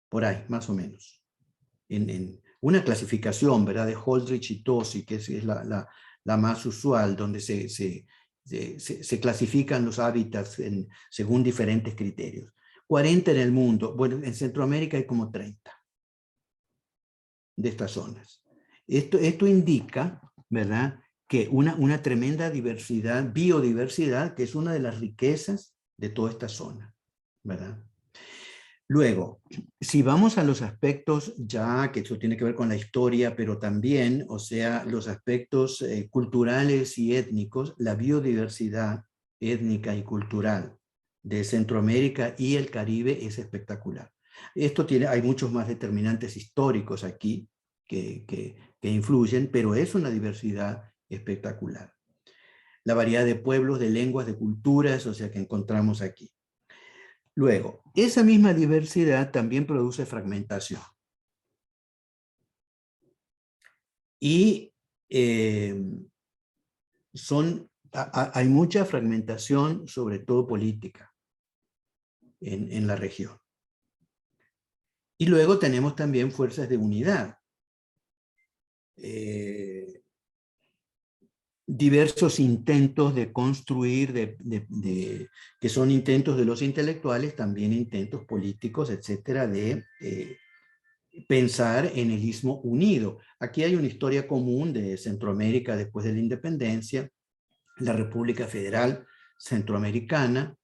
por ahí, más o menos. En una clasificación, ¿verdad? De Holdrich y Tosi, que es la más usual, donde se clasifican los hábitats según diferentes criterios. 40 en el mundo. Bueno, en Centroamérica hay como 30 de estas zonas. Esto indica, ¿verdad?, que una tremenda diversidad, biodiversidad, que es una de las riquezas de toda esta zona, ¿verdad? Luego, si vamos a los aspectos ya, que eso tiene que ver con la historia, pero también, o sea, los aspectos culturales y étnicos, la biodiversidad étnica y cultural de Centroamérica y el Caribe es espectacular. Hay muchos más determinantes históricos aquí que influyen, pero es una diversidad espectacular. La variedad de pueblos, de lenguas, de culturas, o sea, que encontramos aquí. Luego, esa misma diversidad también produce fragmentación. Y hay mucha fragmentación, sobre todo política, en la región. Y luego tenemos también fuerzas de unidad. Diversos intentos de construir, que son intentos de los intelectuales, también intentos políticos, etcétera, de pensar en el istmo unido. Aquí hay una historia común de Centroamérica después de la independencia, la República Federal Centroamericana,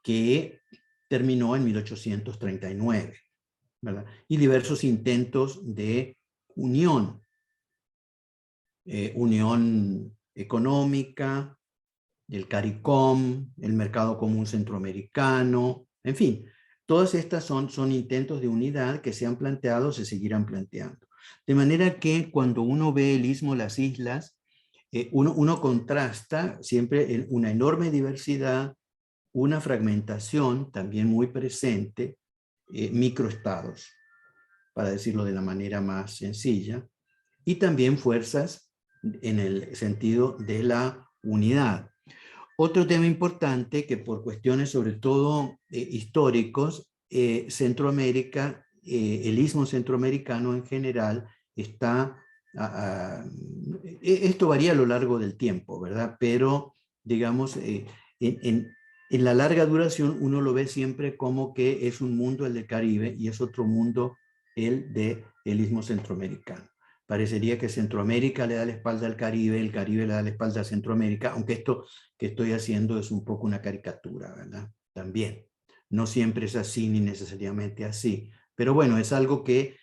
que terminó en 1839, ¿verdad? Y diversos intentos de unión, unión económica, el CARICOM, el Mercado Común Centroamericano, en fin, todas estas son intentos de unidad que se han planteado, se seguirán planteando. De manera que cuando uno ve el istmo, las islas, uno contrasta siempre una enorme diversidad, una fragmentación también muy presente, microestados, para decirlo de la manera más sencilla, y también fuerzas en el sentido de la unidad. Otro tema importante que por cuestiones sobre todo históricos, Centroamérica, el istmo centroamericano en general está, esto varía a lo largo del tiempo, ¿verdad? Pero digamos, en la larga duración uno lo ve siempre como que es un mundo el del Caribe y es otro mundo el del Istmo Centroamericano. Parecería que Centroamérica le da la espalda al Caribe, el Caribe le da la espalda a Centroamérica, aunque esto que estoy haciendo es un poco una caricatura, ¿verdad? También. No siempre es así, ni necesariamente así. Pero bueno, es algo que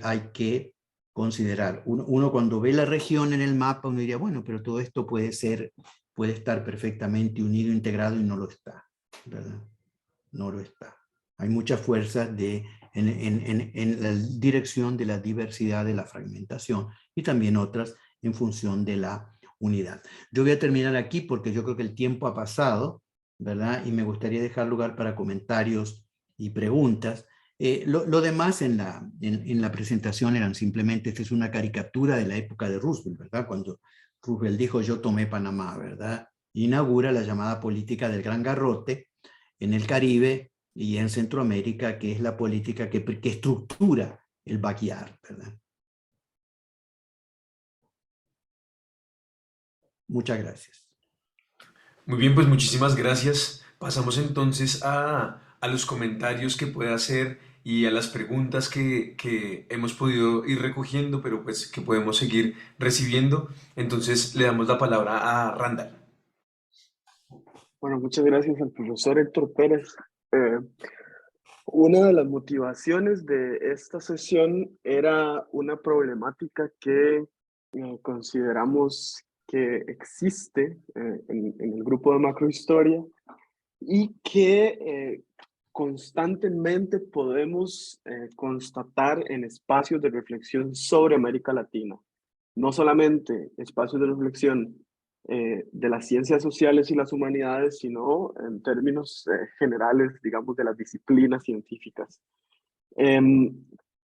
hay que considerar. Uno cuando ve la región en el mapa, uno diría, bueno, pero todo esto puede estar perfectamente unido, integrado, y no lo está, ¿verdad? No lo está. Hay muchas fuerzas en la dirección de la diversidad, de la fragmentación, y también otras en función de la unidad. Yo voy a terminar aquí porque yo creo que el tiempo ha pasado, ¿verdad? Y me gustaría dejar lugar para comentarios y preguntas. Lo demás en la presentación eran simplemente, esta es una caricatura de la época de Roosevelt, ¿verdad? Cuando Roosevelt dijo, yo tomé Panamá, ¿verdad? Inaugura la llamada política del Gran Garrote en el Caribe y en Centroamérica, que es la política que estructura el backyard, ¿verdad? Muchas gracias. Muy bien, pues muchísimas gracias. Pasamos entonces a los comentarios que pueda hacer y a las preguntas que hemos podido ir recogiendo, pero pues que podemos seguir recibiendo. Entonces le damos la palabra a Randall. Bueno, muchas gracias al profesor Héctor Pérez. Eh, una de las motivaciones de esta sesión era una problemática que consideramos que existe en el grupo de macrohistoria y que constantemente podemos constatar en espacios de reflexión sobre América Latina. No solamente espacios de reflexión de las ciencias sociales y las humanidades, sino en términos generales, digamos, de las disciplinas científicas.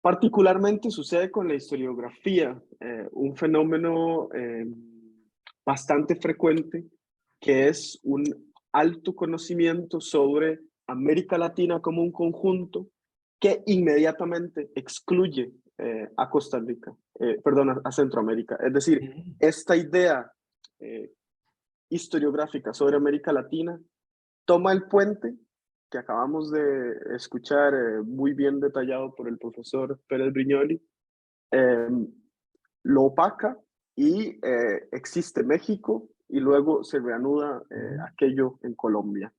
Particularmente sucede con la historiografía, un fenómeno bastante frecuente, que es un alto conocimiento sobre América Latina como un conjunto que inmediatamente excluye a Costa Rica, perdón, a Centroamérica. Es decir, esta idea historiográfica sobre América Latina toma el puente que acabamos de escuchar muy bien detallado por el profesor Pérez Brignoli, lo opaca y existe México y luego se reanuda aquello en Colombia.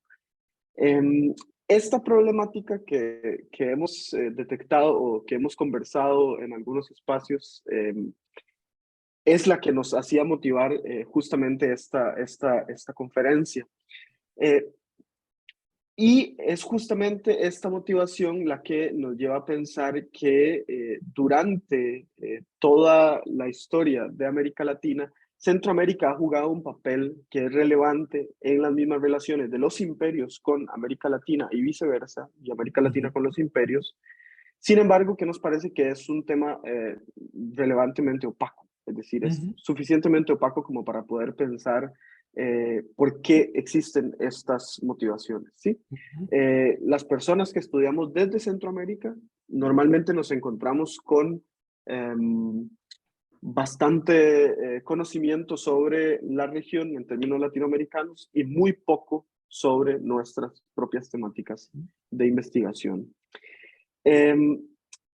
Esta problemática que hemos detectado o que hemos conversado en algunos espacios es la que nos hacía motivar justamente esta conferencia. Y es justamente esta motivación la que nos lleva a pensar que durante toda la historia de América Latina, Centroamérica ha jugado un papel que es relevante en las mismas relaciones de los imperios con América Latina y viceversa, y América Latina con los imperios. Sin embargo, que nos parece que es un tema relevantemente opaco, es decir, es suficientemente opaco como para poder pensar por qué existen estas motivaciones, ¿sí? Las personas que estudiamos desde Centroamérica normalmente nos encontramos con bastante conocimiento sobre la región en términos latinoamericanos y muy poco sobre nuestras propias temáticas de investigación.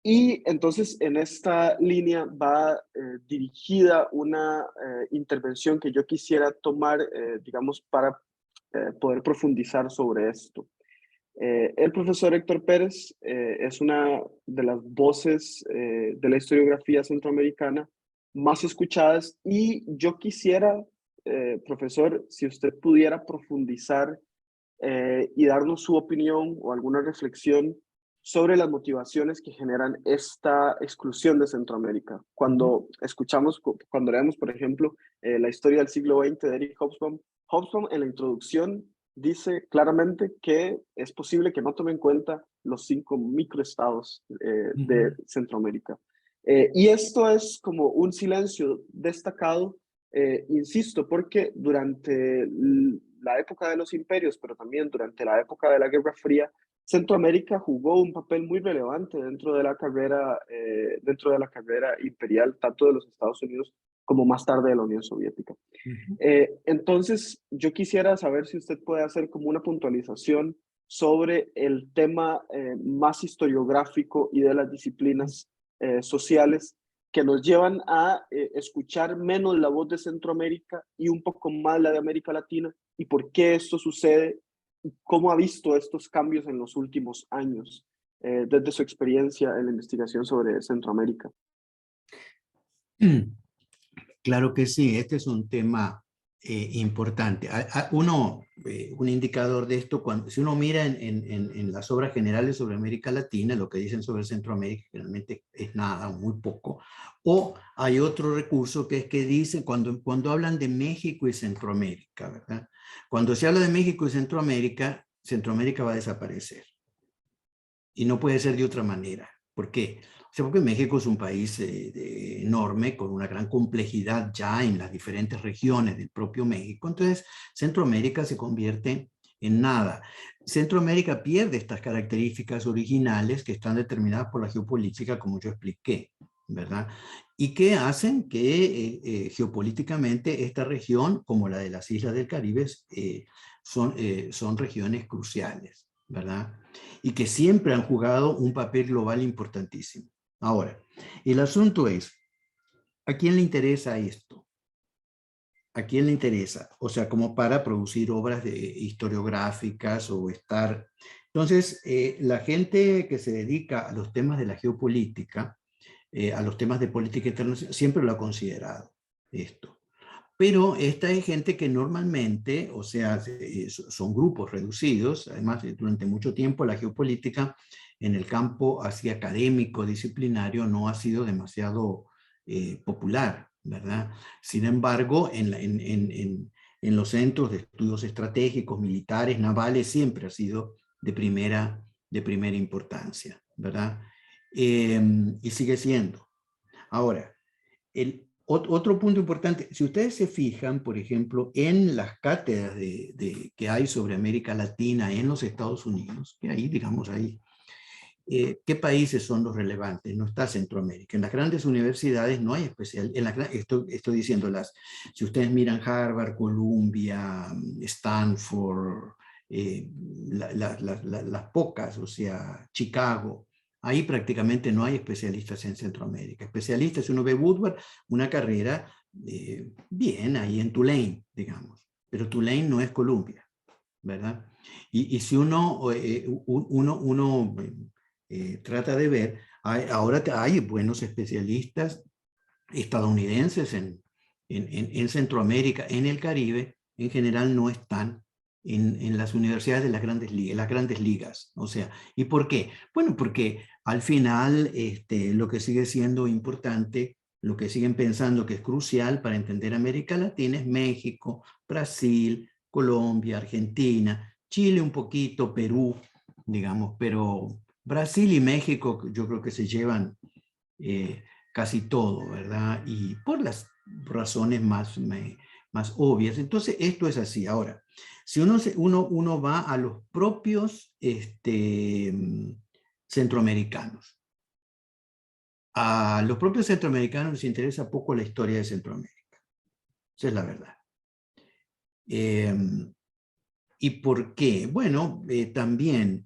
Y entonces en esta línea va dirigida una intervención que yo quisiera tomar, digamos, para poder profundizar sobre esto. El profesor Héctor Pérez es una de las voces de la historiografía centroamericana más escuchadas y yo quisiera, profesor, si usted pudiera profundizar y darnos su opinión o alguna reflexión sobre las motivaciones que generan esta exclusión de Centroamérica. Cuando escuchamos, cuando leemos, por ejemplo, la historia del siglo XX de Eric Hobsbawm, Hobsbawm en la introducción dice claramente que es posible que no tome en cuenta los 5 microestados de Centroamérica. Y esto es como un silencio destacado, insisto, porque durante la época de los imperios, pero también durante la época de la Guerra Fría, Centroamérica jugó un papel muy relevante dentro de la carrera imperial, tanto de los Estados Unidos como más tarde de la Unión Soviética. Entonces, yo quisiera saber si usted puede hacer como una puntualización sobre el tema más historiográfico y de las disciplinas sociales que nos llevan a escuchar menos la voz de Centroamérica y un poco más la de América Latina, y por qué esto sucede, y cómo ha visto estos cambios en los últimos años, desde su experiencia en la investigación sobre Centroamérica. Claro que sí, este es un tema importante. Un indicador de esto, si uno mira en las obras generales sobre América Latina, lo que dicen sobre Centroamérica generalmente es nada, muy poco. O hay otro recurso que es que dicen, cuando hablan de México y Centroamérica, ¿verdad? Cuando se habla de México y Centroamérica, Centroamérica va a desaparecer. Y no puede ser de otra manera. ¿Por qué? O sea, porque México es un país enorme, con una gran complejidad ya en las diferentes regiones del propio México. Entonces, Centroamérica se convierte en nada. Centroamérica pierde estas características originales que están determinadas por la geopolítica, como yo expliqué, ¿verdad? Y que hacen que geopolíticamente esta región, como la de las islas del Caribe, son regiones cruciales, ¿verdad? Y que siempre han jugado un papel global importantísimo. Ahora, el asunto es, ¿a quién le interesa esto? ¿A quién le interesa? O sea, como para producir obras historiográficas o estar... Entonces, la gente que se dedica a los temas de la geopolítica, a los temas de política internacional, siempre lo ha considerado esto. Pero esta es gente que normalmente, o sea, son grupos reducidos. Además, durante mucho tiempo la geopolítica en el campo así académico, disciplinario, no ha sido demasiado popular, ¿verdad? Sin embargo, en los centros de estudios estratégicos, militares, navales, siempre ha sido de primera importancia, ¿verdad? Y sigue siendo. Ahora, otro punto importante, si ustedes se fijan, por ejemplo, en las cátedras que hay sobre América Latina en los Estados Unidos, que ahí, digamos, ahí, ¿qué países son los relevantes? No está Centroamérica. En las grandes universidades no hay especial, estoy diciendo si ustedes miran Harvard, Columbia, Stanford, las pocas, o sea, Chicago, ahí prácticamente no hay especialistas en Centroamérica. Especialistas, si uno ve Woodward, una carrera bien ahí en Tulane, digamos. Pero Tulane no es Columbia, ¿verdad? Y si uno trata de ver, ahora hay buenos especialistas estadounidenses en Centroamérica, en el Caribe, en general no están en las universidades de las grandes ligas. O sea, ¿y por qué? Bueno, porque al final lo que sigue siendo importante, lo que siguen pensando que es crucial para entender América Latina es México, Brasil, Colombia, Argentina, Chile un poquito, Perú, digamos, pero Brasil y México yo creo que se llevan casi todo, ¿verdad? Y por las razones más obvias. Entonces, esto es así. Ahora, si uno va a los propios centroamericanos, a los propios centroamericanos les interesa poco la historia de Centroamérica. Esa es la verdad. ¿Y por qué? Bueno, también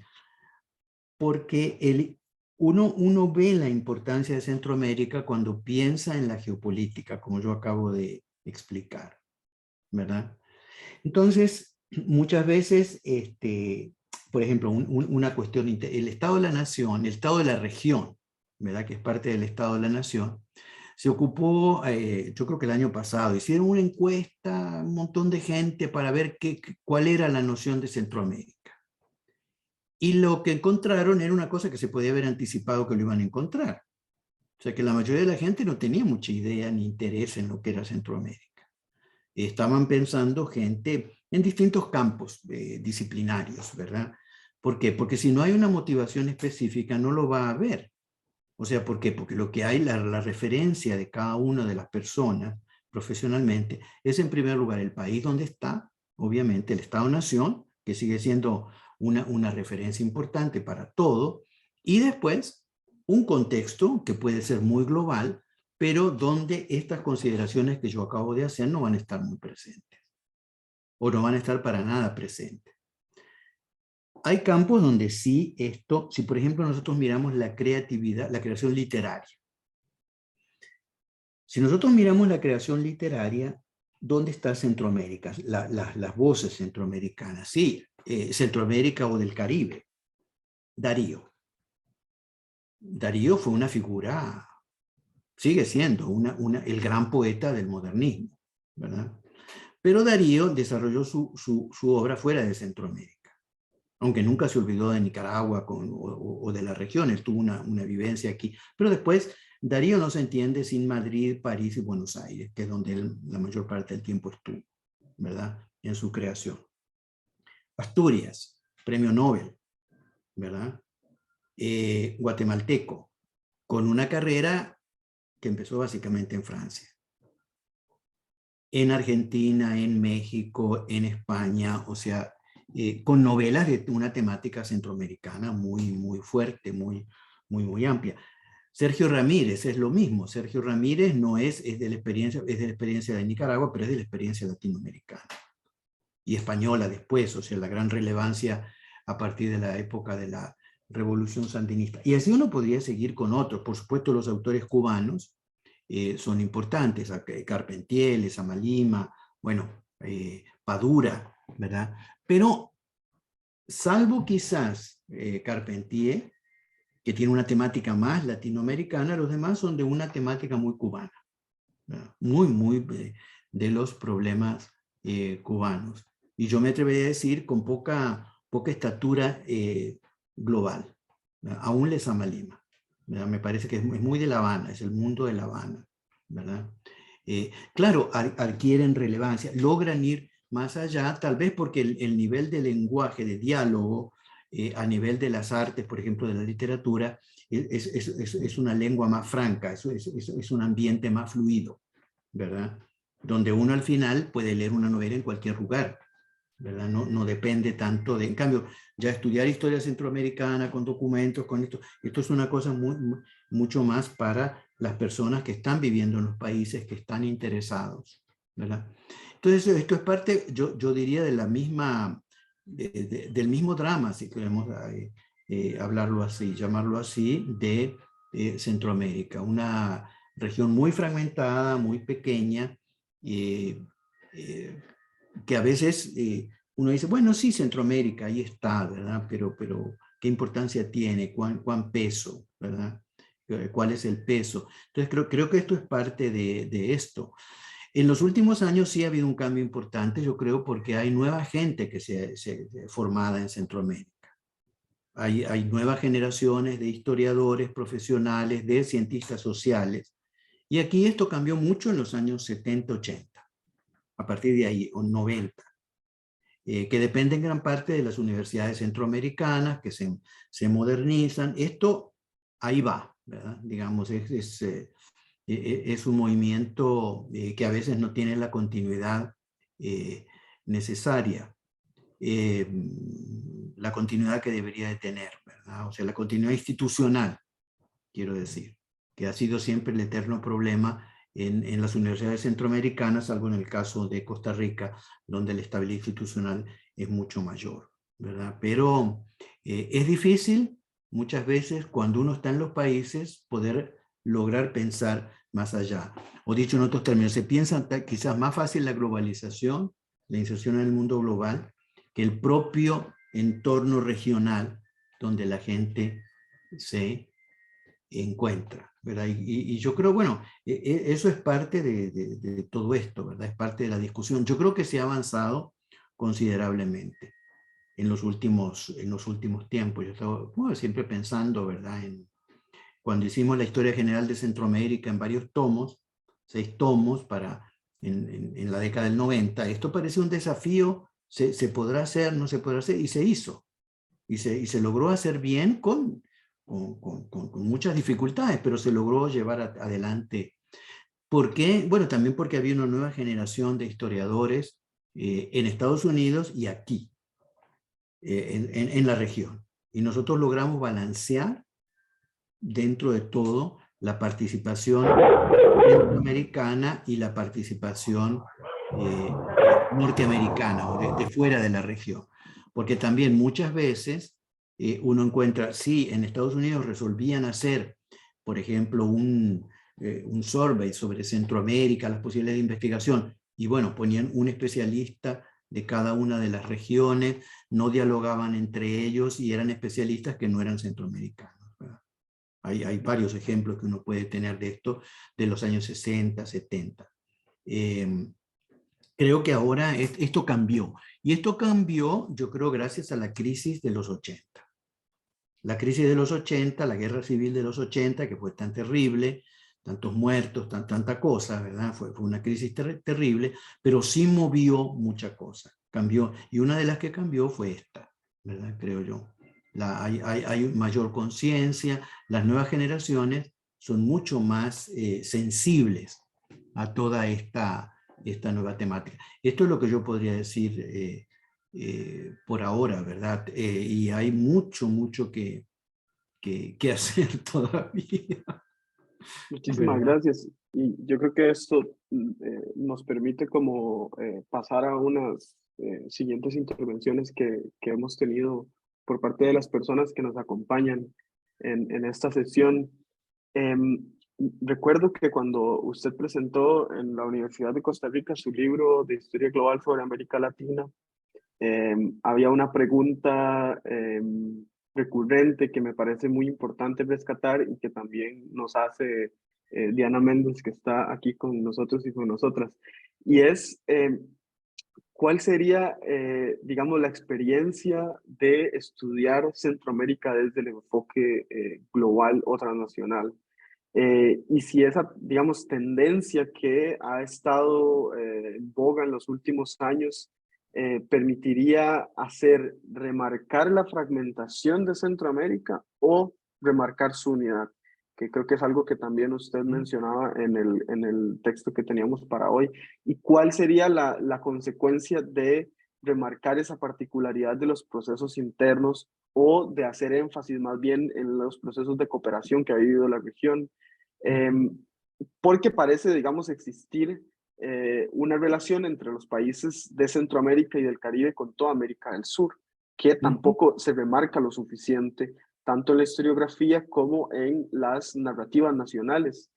porque uno ve la importancia de Centroamérica cuando piensa en la geopolítica, como yo acabo de explicar, ¿verdad? Entonces, muchas veces, por ejemplo, una cuestión, el Estado de la Nación, el Estado de la región, ¿verdad? Que es parte del Estado de la Nación, se ocupó, yo creo que el año pasado, hicieron una encuesta, un montón de gente para ver cuál era la noción de Centroamérica. Y lo que encontraron era una cosa que se podía haber anticipado que lo iban a encontrar. O sea, que la mayoría de la gente no tenía mucha idea ni interés en lo que era Centroamérica. Estaban pensando gente en distintos campos disciplinarios, ¿verdad? ¿Por qué? Porque si no hay una motivación específica, no lo va a haber. O sea, ¿por qué? Porque lo que hay, la referencia de cada una de las personas profesionalmente, es en primer lugar el país donde está, obviamente el Estado-Nación, que sigue siendo una referencia importante para todo, y después un contexto que puede ser muy global, pero donde estas consideraciones que yo acabo de hacer no van a estar muy presentes, o no van a estar para nada presentes. Hay campos donde sí esto, si por ejemplo nosotros miramos la creatividad, la creación literaria. Si nosotros miramos la creación literaria, ¿dónde está Centroamérica? Las voces centroamericanas. Sí, Centroamérica o del Caribe. Darío. Darío fue una figura, sigue siendo el gran poeta del modernismo, ¿verdad? Pero Darío desarrolló su obra fuera de Centroamérica, aunque nunca se olvidó de Nicaragua o de la región, él tuvo una vivencia aquí. Pero después, Darío no se entiende sin Madrid, París y Buenos Aires, que es donde él la mayor parte del tiempo estuvo, ¿verdad? En su creación. Asturias, premio Nobel, ¿verdad? Guatemalteco, con una carrera que empezó básicamente en Francia. En Argentina, en México, en España, o sea, con novelas de una temática centroamericana muy fuerte, muy amplia. Sergio Ramírez es lo mismo. Sergio Ramírez no es de la experiencia de Nicaragua, pero es de la experiencia latinoamericana y española después, o sea, la gran relevancia a partir de la época de la Revolución Sandinista. Y así uno podría seguir con otros. Por supuesto, los autores cubanos son importantes, Carpentier, Lezama Lima, bueno, Padura, ¿verdad? Pero salvo quizás Carpentier, que tiene una temática más latinoamericana, los demás son de una temática muy cubana, ¿verdad? Muy de los problemas cubanos. Y yo me atrevería a decir con poca estatura global, ¿verdad? Aún Lezama Lima, ¿verdad? Me parece que es muy de La Habana, es el mundo de La Habana, ¿verdad? Claro, adquieren relevancia, logran ir más allá, tal vez porque el nivel de lenguaje, de diálogo, a nivel de las artes, por ejemplo, de la literatura, es una lengua más franca, es un ambiente más fluido, ¿verdad? Donde uno al final puede leer una novela en cualquier lugar, ¿verdad? No depende tanto de... En cambio, ya estudiar historia centroamericana con documentos, con esto es una cosa mucho más para las personas que están viviendo en los países, que están interesados, ¿verdad? Entonces, esto es parte, yo diría, de la misma... del mismo drama, si queremos hablarlo así, llamarlo así, de Centroamérica. Una región muy fragmentada, muy pequeña, que a veces uno dice, bueno, sí, Centroamérica, ahí está, ¿verdad? Pero ¿qué importancia tiene? ¿Cuán peso, ¿verdad? ¿Cuál es el peso? Entonces, creo que esto es parte de esto. En los últimos años sí ha habido un cambio importante, yo creo, porque hay nueva gente que se formada en Centroamérica. Hay nuevas generaciones de historiadores, profesionales, de cientistas sociales. Y aquí esto cambió mucho en los años 70, 80. A partir de ahí, o 90, que depende en gran parte de las universidades centroamericanas, que se modernizan. Esto ahí va, ¿verdad? Digamos, es un movimiento que a veces no tiene la continuidad necesaria, la continuidad que debería de tener, ¿verdad? O sea, la continuidad institucional, quiero decir, que ha sido siempre el eterno problema en las universidades centroamericanas, salvo en el caso de Costa Rica, donde la estabilidad institucional es mucho mayor, ¿verdad? Pero es difícil muchas veces cuando uno está en los países poder lograr pensar más allá. O dicho en otros términos, se piensa quizás más fácil la globalización, la inserción en el mundo global, que el propio entorno regional donde la gente se encuentra, ¿verdad? Y yo creo, bueno, eso es parte de todo esto, ¿verdad? Es parte de la discusión. Yo creo que se ha avanzado considerablemente en los últimos tiempos. Yo estaba siempre pensando, ¿verdad? Cuando hicimos la historia general de Centroamérica en varios tomos, 6 tomos en la década del 90, esto parece un desafío, se podrá hacer, no se podrá hacer, y se hizo. Y se logró hacer bien con muchas dificultades, pero se logró llevar adelante. ¿Por qué? Bueno, también porque había una nueva generación de historiadores en Estados Unidos y aquí, en la región. Y nosotros logramos balancear dentro de todo la participación centroamericana y la participación norteamericana o de fuera de la región. porque también muchas veces uno encuentra, sí, en Estados Unidos resolvían hacer, por ejemplo, un survey sobre Centroamérica, las posibilidades de investigación, y bueno, ponían un especialista de cada una de las regiones, no dialogaban entre ellos y eran especialistas que no eran centroamericanos, ¿verdad? Hay varios ejemplos que uno puede tener de esto, de los años 60, 70. Creo que ahora esto cambió. Y esto cambió, yo creo, gracias a la crisis de los 80. La crisis de los 80, la guerra civil de los 80, que fue tan terrible, tantos muertos, tanta cosa, ¿verdad? Fue una crisis terrible, pero sí movió mucha cosa. Cambió. Y una de las que cambió fue esta, ¿verdad? Creo yo. Hay mayor conciencia, las nuevas generaciones son mucho más sensibles a toda esta nueva temática. Esto es lo que yo podría decir por ahora, ¿verdad? Y hay mucho que hacer todavía, Muchísimas ¿verdad? gracias. Y yo creo que esto nos permite como pasar a unas siguientes intervenciones que hemos tenido por parte de las personas que nos acompañan en esta sesión. Em, Recuerdo que cuando usted presentó en la Universidad de Costa Rica su libro de Historia Global sobre América Latina, había una pregunta recurrente que me parece muy importante rescatar y que también nos hace Diana Méndez, que está aquí con nosotros y con nosotras. Y es, ¿cuál sería, digamos, la experiencia de estudiar Centroamérica desde el enfoque global o transnacional? Y si esa, digamos, tendencia que ha estado en boga en los últimos años permitiría remarcar la fragmentación de Centroamérica o remarcar su unidad, que creo que es algo que también usted mencionaba en el texto que teníamos para hoy. ¿Y cuál sería la consecuencia de remarcar esa particularidad de los procesos internos o de hacer énfasis más bien en los procesos de cooperación que ha vivido la región? Porque parece, digamos, existir una relación entre los países de Centroamérica y del Caribe con toda América del Sur, que tampoco se remarca lo suficiente, tanto en la historiografía como en las narrativas nacionales.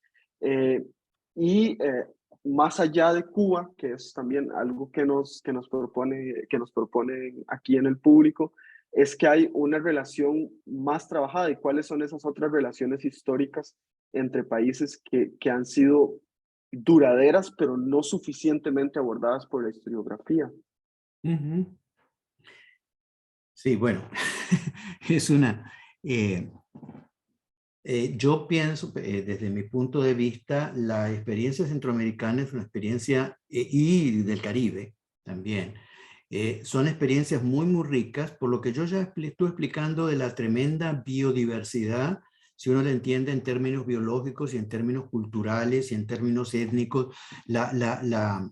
Y más allá de Cuba, que es también algo que nos propone aquí en el público, es que hay una relación más trabajada. ¿Y cuáles son esas otras relaciones históricas entre países que han sido duraderas, pero no suficientemente abordadas por la historiografía? Sí, bueno, es una... yo pienso, desde mi punto de vista, la experiencia centroamericana es una experiencia, y del Caribe también, son experiencias muy ricas, por lo que yo ya estuve explicando de la tremenda biodiversidad, si uno la entiende en términos biológicos y en términos culturales y en términos étnicos, la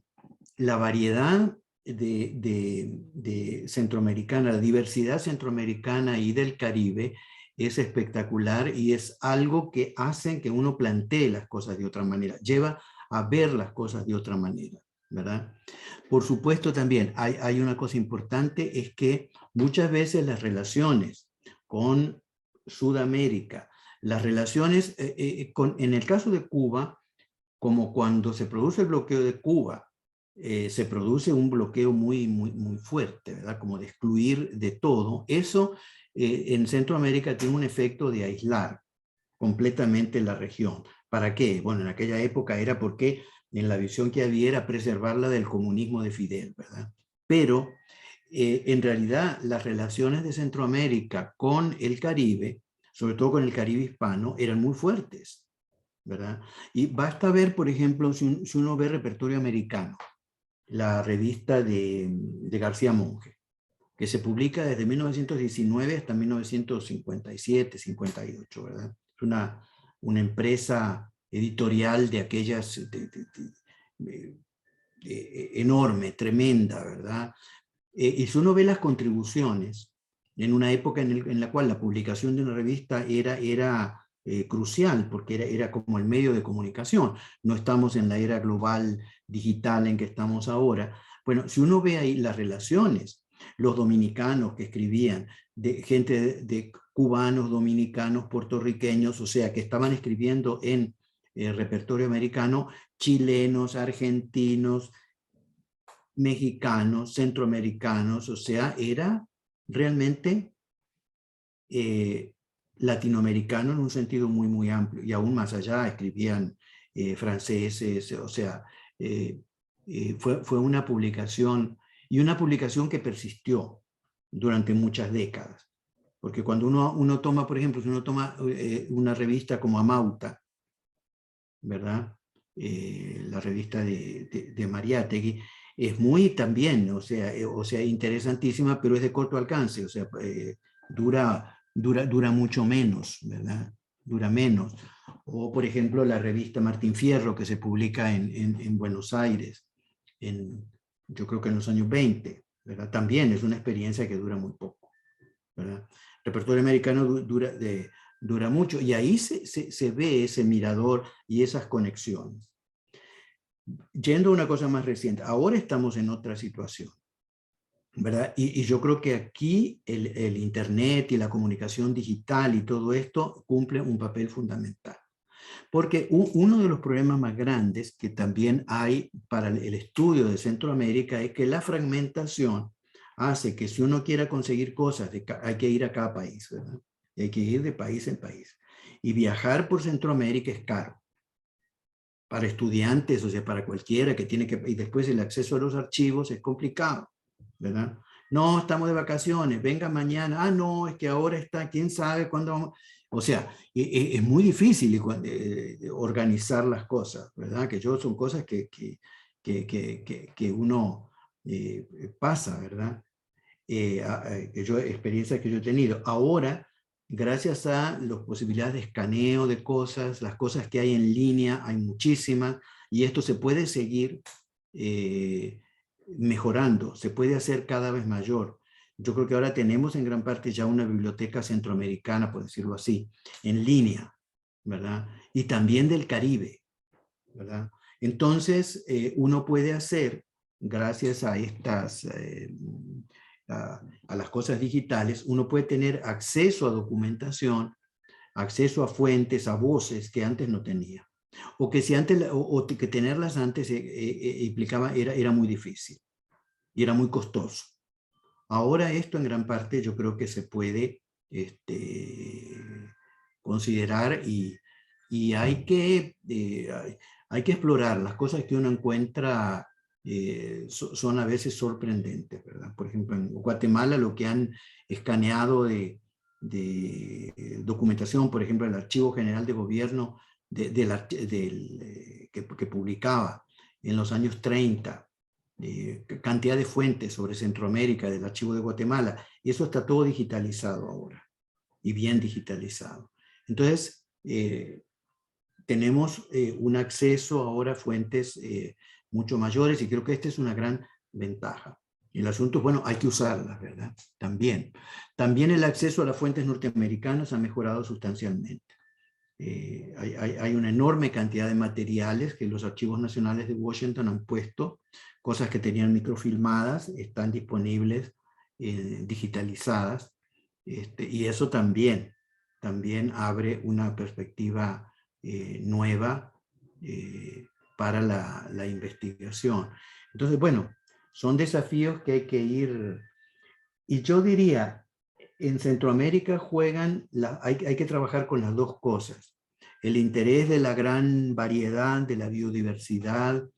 variedad de centroamericana, la diversidad centroamericana y del Caribe es espectacular y es algo que hace que uno plantee las cosas de otra manera, lleva a ver las cosas de otra manera, ¿verdad? Por supuesto también hay una cosa importante, es que muchas veces las relaciones con Sudamérica, las relaciones, en el caso de Cuba, como cuando se produce el bloqueo de Cuba, se produce un bloqueo muy fuerte, ¿verdad? Como de excluir de todo. Eso en Centroamérica tiene un efecto de aislar completamente la región. ¿Para qué? Bueno, en aquella época era porque en la visión que había era preservarla del comunismo de Fidel, ¿verdad? Pero en realidad las relaciones de Centroamérica con el Caribe, sobre todo con el Caribe hispano, eran muy fuertes, ¿verdad? Y basta ver, por ejemplo, si uno ve repertorio americano, la revista de García Monge, que se publica desde 1919 hasta 1957, 58, ¿verdad? Es una empresa editorial de aquellas enorme, tremenda, ¿verdad? Y si uno ve las contribuciones, en una época en la cual la publicación de una revista era crucial, porque era como el medio de comunicación. No estamos en la era global digital en que estamos ahora. Bueno, si uno ve ahí las relaciones Los dominicanos que escribían, gente de cubanos, dominicanos, puertorriqueños, o sea, que estaban escribiendo en repertorio americano, chilenos, argentinos, mexicanos, centroamericanos, o sea, era realmente latinoamericano en un sentido muy, muy amplio, y aún más allá escribían franceses, o sea, fue una publicación, y una publicación que persistió durante muchas décadas. Porque cuando uno toma, por ejemplo, si uno toma una revista como Amauta, ¿verdad? La revista de Mariátegui, es muy también, o sea, interesantísima, pero es de corto alcance, o sea, dura mucho menos, ¿verdad? Dura menos. O, por ejemplo, la revista Martín Fierro, que se publica en Buenos Aires, yo creo que en los años 20, ¿verdad? También es una experiencia que dura muy poco, ¿verdad? El repertorio americano dura mucho, y ahí se ve ese mirador y esas conexiones. Yendo a una cosa más reciente, ahora estamos en otra situación, ¿verdad? Y yo creo que aquí el Internet y la comunicación digital y todo esto cumple un papel fundamental. Porque uno de los problemas más grandes que también hay para el estudio de Centroamérica es que la fragmentación hace que si uno quiera conseguir cosas, hay que ir a cada país, ¿verdad? Y hay que ir de país en país. Y viajar por Centroamérica es caro. Para estudiantes, o sea, para cualquiera que tiene que... Y después el acceso a los archivos es complicado, ¿verdad? No, estamos de vacaciones, venga mañana. Ah, no, es que ahora está, quién sabe cuándo vamos... O sea, es muy difícil organizar las cosas, ¿verdad? Que son cosas que uno pasa, ¿verdad? Experiencias que yo he tenido. Ahora, gracias a las posibilidades de escaneo de cosas, las cosas que hay en línea, hay muchísimas, y esto se puede seguir mejorando, se puede hacer cada vez mayor. Yo creo que ahora tenemos en gran parte ya una biblioteca centroamericana, por decirlo así, en línea, ¿verdad? Y también del Caribe, ¿verdad? Entonces, uno puede hacer, gracias a estas, a las cosas digitales, uno puede tener acceso a documentación, acceso a fuentes, a voces que antes no tenía. O que, si antes, o que tenerlas antes implicaba, era muy difícil y era muy costoso. Ahora esto en gran parte yo creo que se puede considerar, y hay que explorar. Las cosas que uno encuentra son a veces sorprendentes, ¿verdad? Por ejemplo, en Guatemala lo que han escaneado de documentación, por ejemplo, el Archivo General de Gobierno que publicaba en los años 30, cantidad de fuentes sobre Centroamérica, del Archivo de Guatemala, y eso está todo digitalizado ahora, y bien digitalizado. Entonces, tenemos un acceso ahora a fuentes mucho mayores, y creo que esta es una gran ventaja. El asunto es, bueno, hay que usarlas, ¿verdad? También el acceso a las fuentes norteamericanas ha mejorado sustancialmente. Hay una enorme cantidad de materiales que los archivos nacionales de Washington han puesto, cosas que tenían microfilmadas, están disponibles, digitalizadas, y eso también abre una perspectiva nueva para la investigación. Entonces, bueno, son desafíos que hay que ir, y yo diría, en Centroamérica hay que trabajar con las dos cosas. El interés de la gran variedad, de la biodiversidad,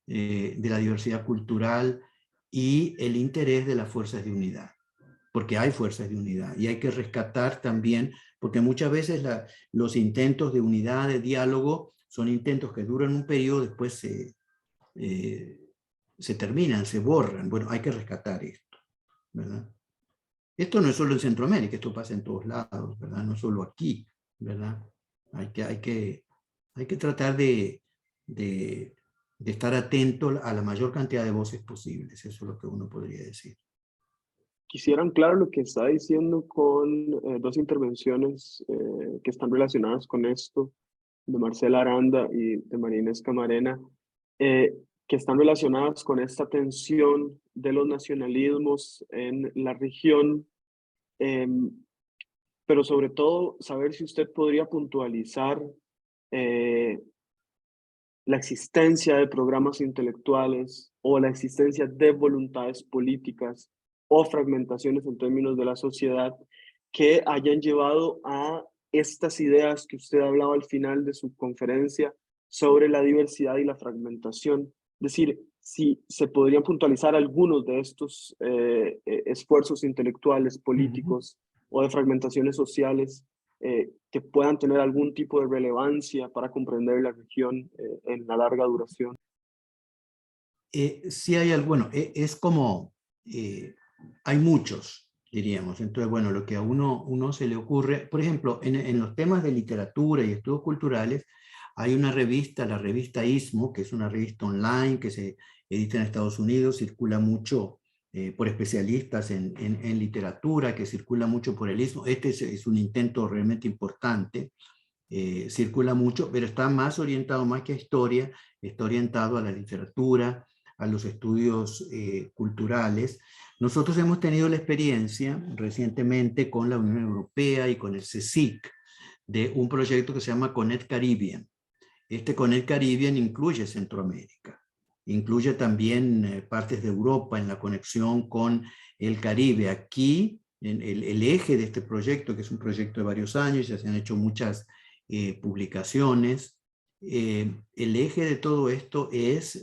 de la diversidad cultural, y el interés de las fuerzas de unidad. Porque hay fuerzas de unidad y hay que rescatar también, porque muchas veces los intentos de unidad, de diálogo, son intentos que duran un periodo, después se terminan, se borran. Bueno, hay que rescatar esto, ¿verdad? Esto no es solo en Centroamérica, esto pasa en todos lados, ¿verdad? No solo aquí, ¿verdad? Hay que tratar de estar atento a la mayor cantidad de voces posibles, eso es lo que uno podría decir. Quisieran claro lo que está diciendo con dos intervenciones que están relacionadas con esto, de Marcela Aranda y de María Inés Camarena. que están relacionadas con esta tensión de los nacionalismos en la región, pero sobre todo saber si usted podría puntualizar eh, la existencia de programas intelectuales o la existencia de voluntades políticas o fragmentaciones en términos de la sociedad que hayan llevado a estas ideas que usted hablaba al final de su conferencia sobre la diversidad y la fragmentación. Es decir, si se podrían puntualizar algunos de estos esfuerzos intelectuales, políticos o de fragmentaciones sociales que puedan tener algún tipo de relevancia para comprender la región en la larga duración. Sí hay algo, bueno, es como, hay muchos, diríamos. Entonces, bueno, lo que a uno se le ocurre, por ejemplo, en los temas de literatura y estudios culturales, hay una revista, la revista Istmo, que es una revista online que se edita en Estados Unidos, circula mucho por especialistas en literatura, que circula mucho por el Istmo. Este es un intento realmente importante. Circula mucho, pero está más orientado, más que a historia, está orientado a la literatura, a los estudios culturales. Nosotros hemos tenido la experiencia recientemente con la Unión Europea y con el CSIC de un proyecto que se llama Connect Caribbean. Este Connect Caribbean incluye Centroamérica, incluye también partes de Europa en la conexión con el Caribe. Aquí, el eje de este proyecto, que es un proyecto de varios años, ya se han hecho muchas publicaciones, el eje de todo esto es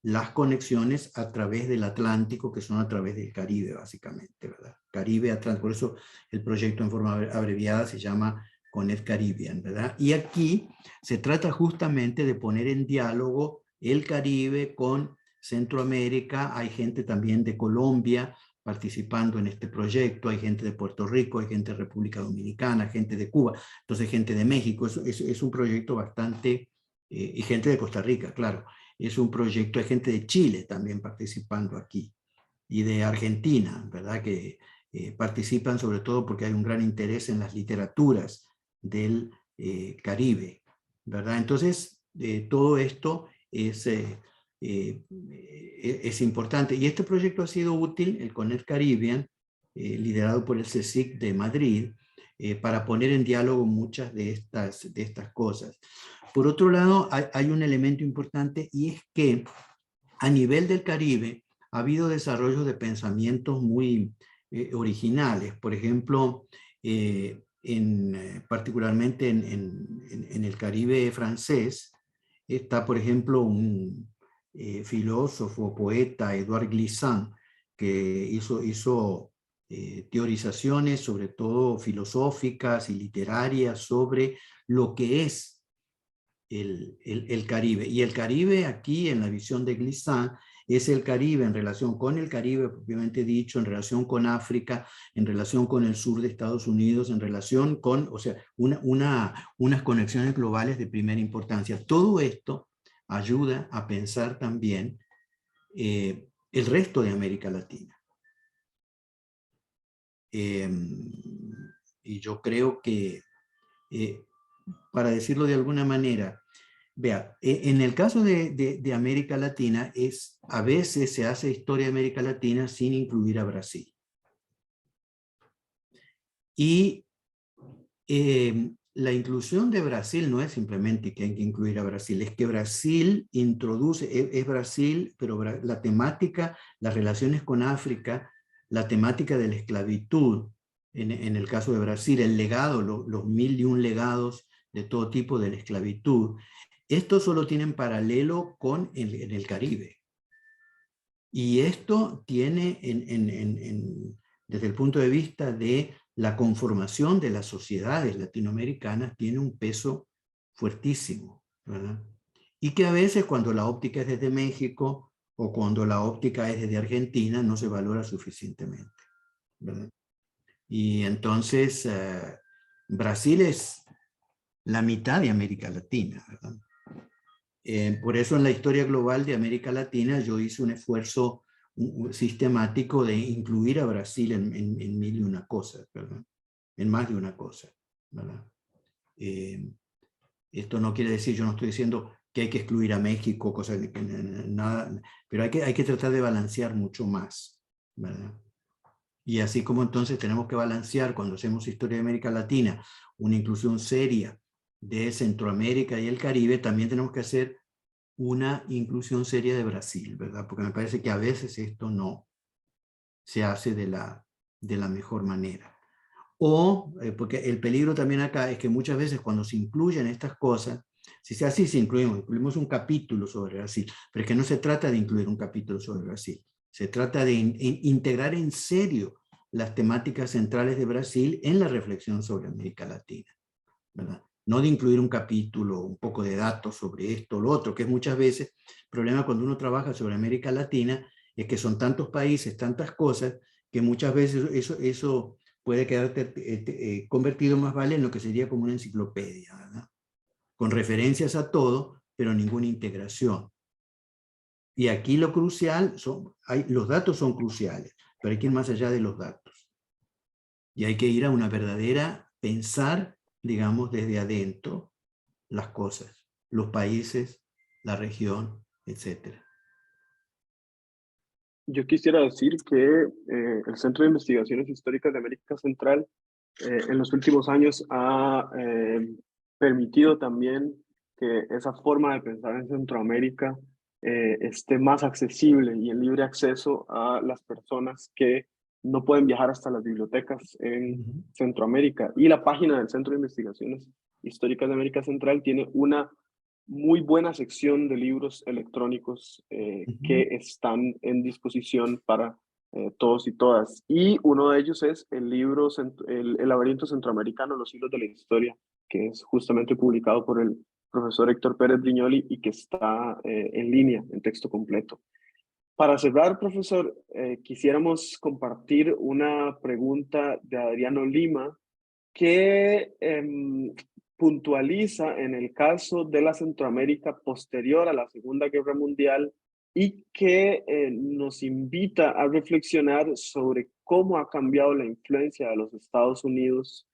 las conexiones a través del Atlántico, que son a través del Caribe, básicamente, ¿verdad? Caribe, Atlántico, por eso el proyecto en forma abreviada se llama Connect Caribbean, ¿verdad? Y aquí se trata justamente de poner en diálogo el Caribe con Centroamérica. Hay gente también de Colombia participando en este proyecto, hay gente de Puerto Rico, hay gente de República Dominicana, gente de Cuba, entonces gente de México. Es un proyecto bastante, y gente de Costa Rica, claro. Es un proyecto, hay gente de Chile también participando aquí, y de Argentina, ¿verdad? Que participan sobre todo porque hay un gran interés en las literaturas del Caribe, ¿verdad? Entonces, todo esto es importante. Y este proyecto ha sido útil, el Connect Caribbean, liderado por el CSIC de Madrid, para poner en diálogo muchas de estas cosas. Por otro lado, hay un elemento importante, y es que a nivel del Caribe ha habido desarrollos de pensamientos muy originales. Por ejemplo, particularmente en el Caribe francés, está, por ejemplo, un filósofo, poeta, Edouard Glissant, que hizo teorizaciones, sobre todo filosóficas y literarias, sobre lo que es el Caribe. Y el Caribe aquí, en la visión de Glissant, es el Caribe en relación con el Caribe, propiamente dicho, en relación con África, en relación con el sur de Estados Unidos, en relación con, o sea, unas conexiones globales de primera importancia. Todo esto ayuda a pensar también el resto de América Latina. Y yo creo que, para decirlo de alguna manera, vea, en el caso de América Latina, a veces se hace historia de América Latina sin incluir a Brasil. Y la inclusión de Brasil no es simplemente que hay que incluir a Brasil, es que Brasil introduce, es Brasil, pero la temática, las relaciones con África, la temática de la esclavitud, en el caso de Brasil, el legado, los 1001 legados de todo tipo de la esclavitud, esto solo tienen paralelo con en el Caribe. Y esto tiene, desde el punto de vista de la conformación de las sociedades latinoamericanas, tiene un peso fuertísimo, ¿verdad? Y que a veces, cuando la óptica es desde México o cuando la óptica es desde Argentina, no se valora suficientemente, ¿verdad? Y entonces Brasil es la mitad de América Latina, ¿verdad? Por eso en la historia global de América Latina yo hice un esfuerzo sistemático de incluir a Brasil en mil y una cosas, ¿verdad? En más de una cosa, ¿verdad? Esto no quiere decir, yo no estoy diciendo que hay que excluir a México, cosa que nada, pero hay que tratar de balancear mucho más, ¿verdad? Y así como entonces tenemos que balancear cuando hacemos historia de América Latina, una inclusión seria de Centroamérica y el Caribe, también tenemos que hacer una inclusión seria de Brasil, ¿verdad? Porque me parece que a veces esto no se hace de la mejor manera. O, porque el peligro también acá es que muchas veces cuando se incluyen estas cosas, si sea así, si incluimos un capítulo sobre Brasil, pero es que no se trata de incluir un capítulo sobre Brasil, se trata de integrar en serio las temáticas centrales de Brasil en la reflexión sobre América Latina, ¿verdad? No de incluir un capítulo, un poco de datos sobre esto o lo otro, que es muchas veces el problema cuando uno trabaja sobre América Latina, es que son tantos países, tantas cosas, que muchas veces eso puede quedar convertido más vale en lo que sería como una enciclopedia, ¿verdad? Con referencias a todo, pero ninguna integración. Y aquí lo crucial, los datos son cruciales, pero hay que ir más allá de los datos. Y hay que ir a una verdadera, pensar, digamos, desde adentro las cosas, los países, la región, etcétera. Yo quisiera decir que el Centro de Investigaciones Históricas de América Central en los últimos años ha permitido también que esa forma de pensar en Centroamérica esté más accesible y en libre acceso a las personas que no pueden viajar hasta las bibliotecas en Centroamérica. Y la página del Centro de Investigaciones Históricas de América Central tiene una muy buena sección de libros electrónicos que están en disposición para todos y todas. Y uno de ellos es el libro el laberinto centroamericano, los siglos de la historia, que es justamente publicado por el profesor Héctor Pérez Brignoli y que está en línea, en texto completo. Para cerrar, profesor, quisiéramos compartir una pregunta de Adriano Lima que puntualiza en el caso de la Centroamérica posterior a la Segunda Guerra Mundial y que nos invita a reflexionar sobre cómo ha cambiado la influencia de los Estados Unidos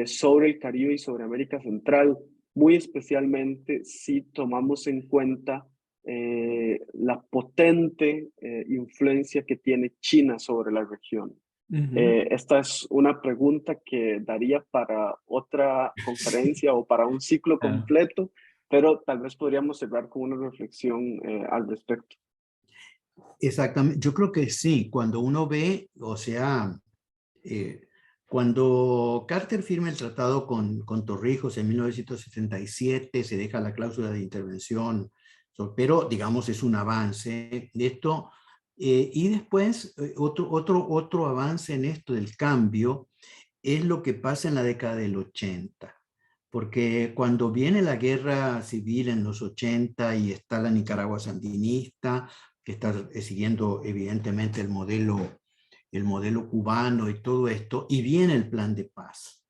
sobre el Caribe y sobre América Central, muy especialmente si tomamos en cuenta la potente influencia que tiene China sobre la región. Esta es una pregunta que daría para otra conferencia o para un ciclo Claro. completo, pero tal vez podríamos cerrar con una reflexión al respecto. Exactamente, yo creo que sí, cuando uno ve, o sea, cuando Carter firma el tratado con Torrijos en 1977, se deja la cláusula de intervención, pero digamos es un avance de esto. Y después otro avance en esto del cambio es lo que pasa en la década del 80. Porque cuando viene la guerra civil en los 80 y está la Nicaragua sandinista, que está siguiendo evidentemente el modelo cubano y todo esto, y viene el plan de paz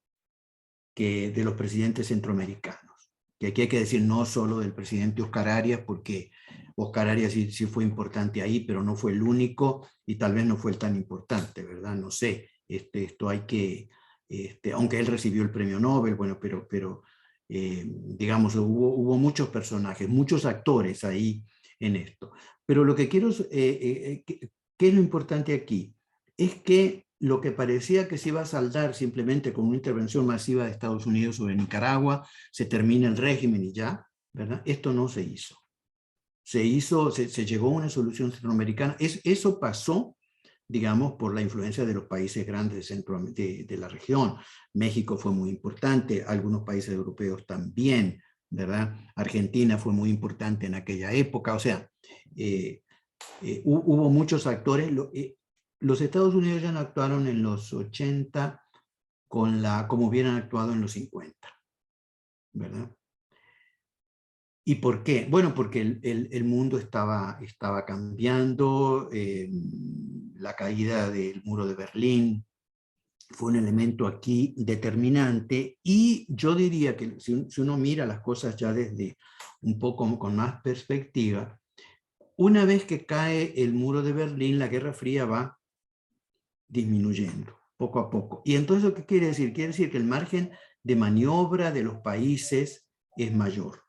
de los presidentes centroamericanos, que aquí hay que decir no solo del presidente Oscar Arias, porque Oscar Arias sí fue importante ahí, pero no fue el único y tal vez no fue el tan importante, ¿verdad? No sé, esto hay que, aunque él recibió el premio Nobel, bueno, pero digamos, hubo muchos personajes, muchos actores ahí en esto. Pero lo que quiero, ¿qué es lo importante aquí? Es que lo que parecía que se iba a saldar simplemente con una intervención masiva de Estados Unidos sobre Nicaragua, se termina el régimen y ya, ¿verdad? Esto no se hizo. Se llegó a una solución centroamericana. Eso pasó, digamos, por la influencia de los países grandes de la región. México fue muy importante, algunos países europeos también, ¿verdad? Argentina fue muy importante en aquella época, o sea, hubo muchos actores. Los Estados Unidos ya no actuaron en los 80 como hubieran actuado en los 50, ¿verdad? ¿Y por qué? Bueno, porque el mundo estaba cambiando, la caída del muro de Berlín fue un elemento aquí determinante, y yo diría que si uno mira las cosas ya desde un poco con más perspectiva, una vez que cae el muro de Berlín, la Guerra Fría va disminuyendo poco a poco. ¿Y entonces qué quiere decir? Quiere decir que el margen de maniobra de los países es mayor.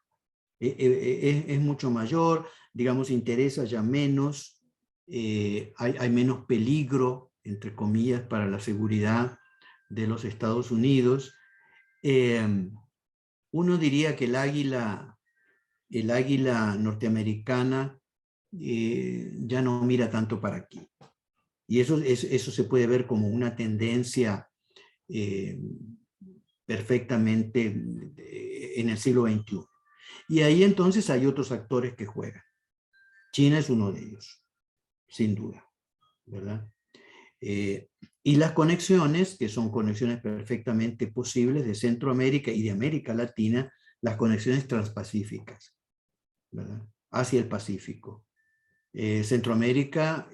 es mucho mayor, digamos, interesa ya menos, hay menos peligro, entre comillas, para la seguridad de los Estados Unidos. Uno diría que el águila norteamericana ya no mira tanto para aquí. Y eso se puede ver como una tendencia perfectamente en el siglo XXI. Y ahí entonces hay otros actores que juegan. China es uno de ellos, sin duda, ¿verdad? Y las conexiones, que son conexiones perfectamente posibles de Centroamérica y de América Latina, las conexiones transpacíficas, ¿verdad? Hacia el Pacífico. Centroamérica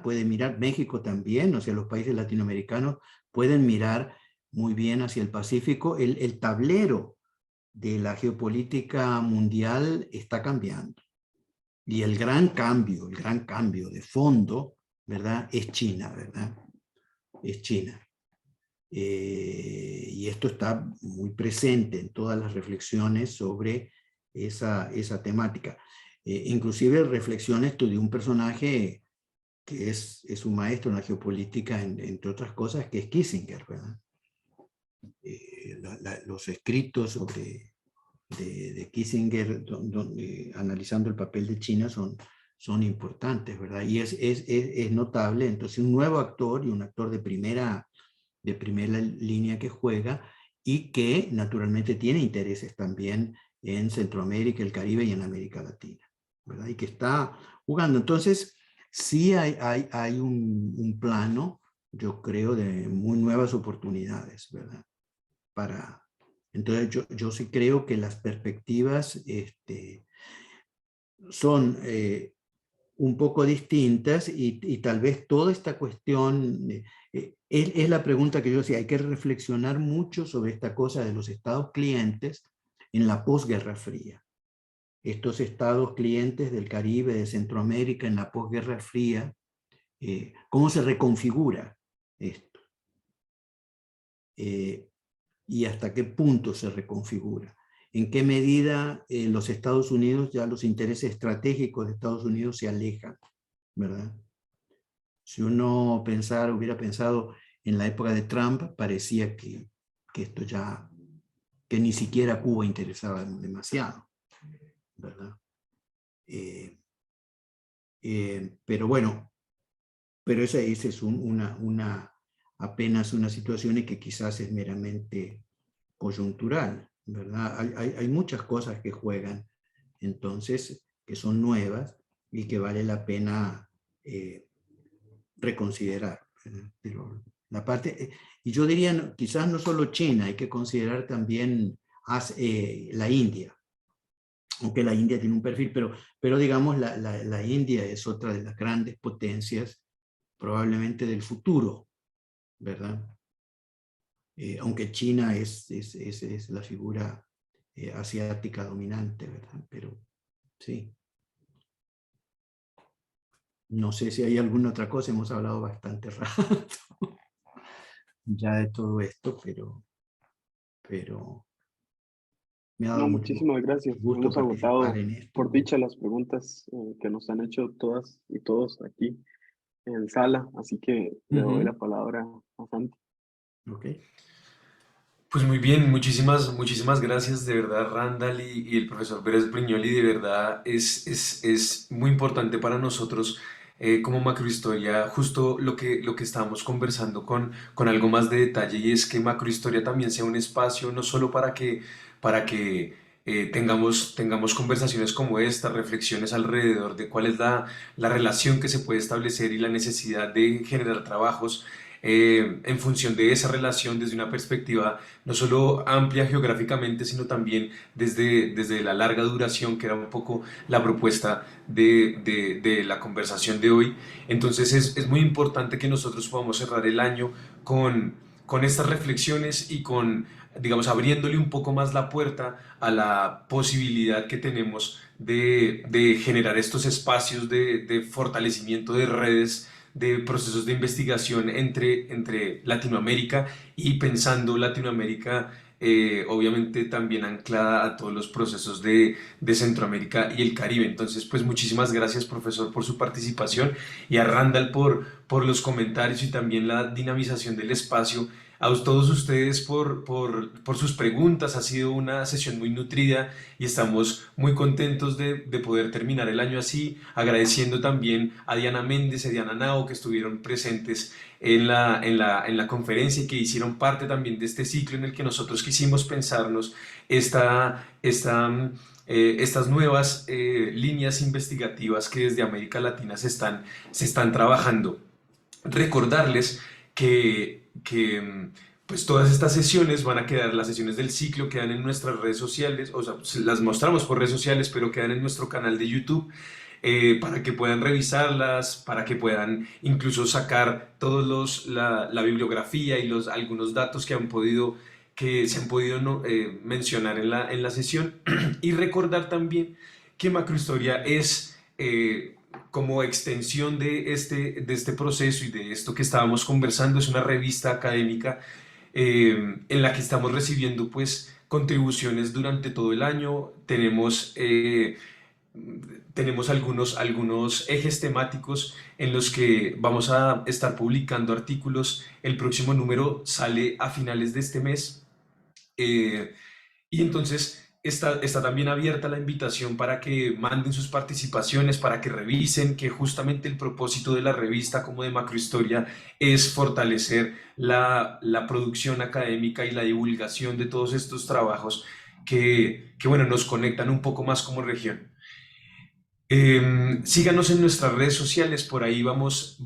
puede mirar, México también, o sea, los países latinoamericanos pueden mirar muy bien hacia el Pacífico. El tablero de la geopolítica mundial está cambiando. Y el gran cambio de fondo, ¿verdad? Es China, ¿verdad? Es China. Y esto está muy presente en todas las reflexiones sobre esa temática. Inclusive reflexiones de un personaje que es un maestro en la geopolítica, entre otras cosas, que es Kissinger, ¿verdad? Los escritos de Kissinger analizando el papel de China son importantes, ¿verdad? Y es notable, entonces, un nuevo actor y un actor de primera línea que juega y que naturalmente tiene intereses también en Centroamérica, el Caribe y en América Latina, ¿verdad? Y que está jugando. Entonces, sí hay un plano, yo creo, de muy nuevas oportunidades, ¿verdad? Entonces, yo sí creo que las perspectivas son un poco distintas y tal vez toda esta cuestión, es la pregunta que yo decía, hay que reflexionar mucho sobre esta cosa de los estados clientes en la posguerra fría. Estos estados clientes del Caribe, de Centroamérica en la posguerra fría, ¿cómo se reconfigura esto? Y hasta qué punto se reconfigura. En qué medida los Estados Unidos, ya los intereses estratégicos de Estados Unidos se alejan, ¿verdad? Si uno hubiera pensado en la época de Trump, parecía que esto ya, que ni siquiera Cuba interesaba demasiado, ¿verdad? Pero bueno, pero esa es apenas una situación que quizás es meramente coyuntural, ¿verdad? Hay muchas cosas que juegan, entonces, que son nuevas y que vale la pena reconsiderar, ¿verdad? Pero la parte, y yo diría, quizás no solo China, hay que considerar también la India, aunque la India tiene un perfil, pero digamos, la India es otra de las grandes potencias, probablemente del futuro, ¿verdad? Aunque China es la figura asiática dominante, ¿verdad? Pero sí. No sé si hay alguna otra cosa, hemos hablado bastante rato ya de todo esto, pero me ha dado No, mucho muchísimas gracias. gusto Hemos participar agotado, en esto. por dicha, las preguntas que nos han hecho todas y todos aquí en sala, así que le doy la palabra a Santi. Ok. Pues muy bien, muchísimas gracias de verdad, Randall y el profesor Pérez Brignoli. De verdad es muy importante para nosotros como macrohistoria, justo lo que estábamos conversando con algo más de detalle, y es que macrohistoria también sea un espacio no solo para que tengamos conversaciones como esta, reflexiones alrededor de cuál es la relación que se puede establecer y la necesidad de generar trabajos en función de esa relación desde una perspectiva no solo amplia geográficamente, sino también desde la larga duración, que era un poco la propuesta de la conversación de hoy. Entonces es muy importante que nosotros podamos cerrar el año con estas reflexiones y con, digamos, abriéndole un poco más la puerta a la posibilidad que tenemos de generar estos espacios de fortalecimiento de redes, de procesos de investigación entre Latinoamérica, y pensando Latinoamérica obviamente también anclada a todos los procesos de Centroamérica y el Caribe. Entonces, pues muchísimas gracias, profesor, por su participación y a Randall por los comentarios y también la dinamización del espacio. A todos ustedes por sus preguntas, ha sido una sesión muy nutrida y estamos muy contentos de poder terminar el año así, agradeciendo también a Diana Méndez y a Diana Nao que estuvieron presentes en la conferencia y que hicieron parte también de este ciclo en el que nosotros quisimos pensarnos estas nuevas líneas investigativas que desde América Latina se están trabajando. Recordarles pues todas estas sesiones van a quedar, las sesiones del ciclo quedan en nuestras redes sociales, o sea, las mostramos por redes sociales, pero quedan en nuestro canal de YouTube, para que puedan revisarlas, para que puedan incluso sacar la bibliografía y algunos datos que se han podido mencionar en la sesión. Y recordar también que Macrohistoria es, como extensión de este proceso y de esto que estábamos conversando, es una revista académica en la que estamos recibiendo pues contribuciones durante todo el año. Tenemos algunos ejes temáticos en los que vamos a estar publicando artículos. El próximo número sale a finales de este mes. eh, y entonces está también abierta la invitación para que manden sus participaciones, para que revisen, que justamente el propósito de la revista como de Macrohistoria es fortalecer la producción académica y la divulgación de todos estos trabajos que bueno, nos conectan un poco más como región. Síganos en nuestras redes sociales, por ahí vamos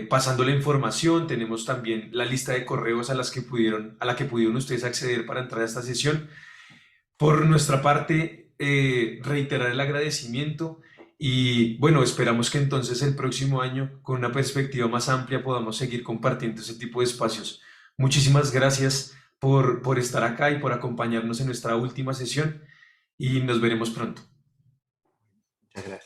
pasando la información. Tenemos también la lista de correos a la que pudieron ustedes acceder para entrar a esta sesión. Por nuestra parte, reiterar el agradecimiento y bueno, esperamos que entonces el próximo año, con una perspectiva más amplia, podamos seguir compartiendo ese tipo de espacios. Muchísimas gracias por estar acá y por acompañarnos en nuestra última sesión y nos veremos pronto. Muchas gracias.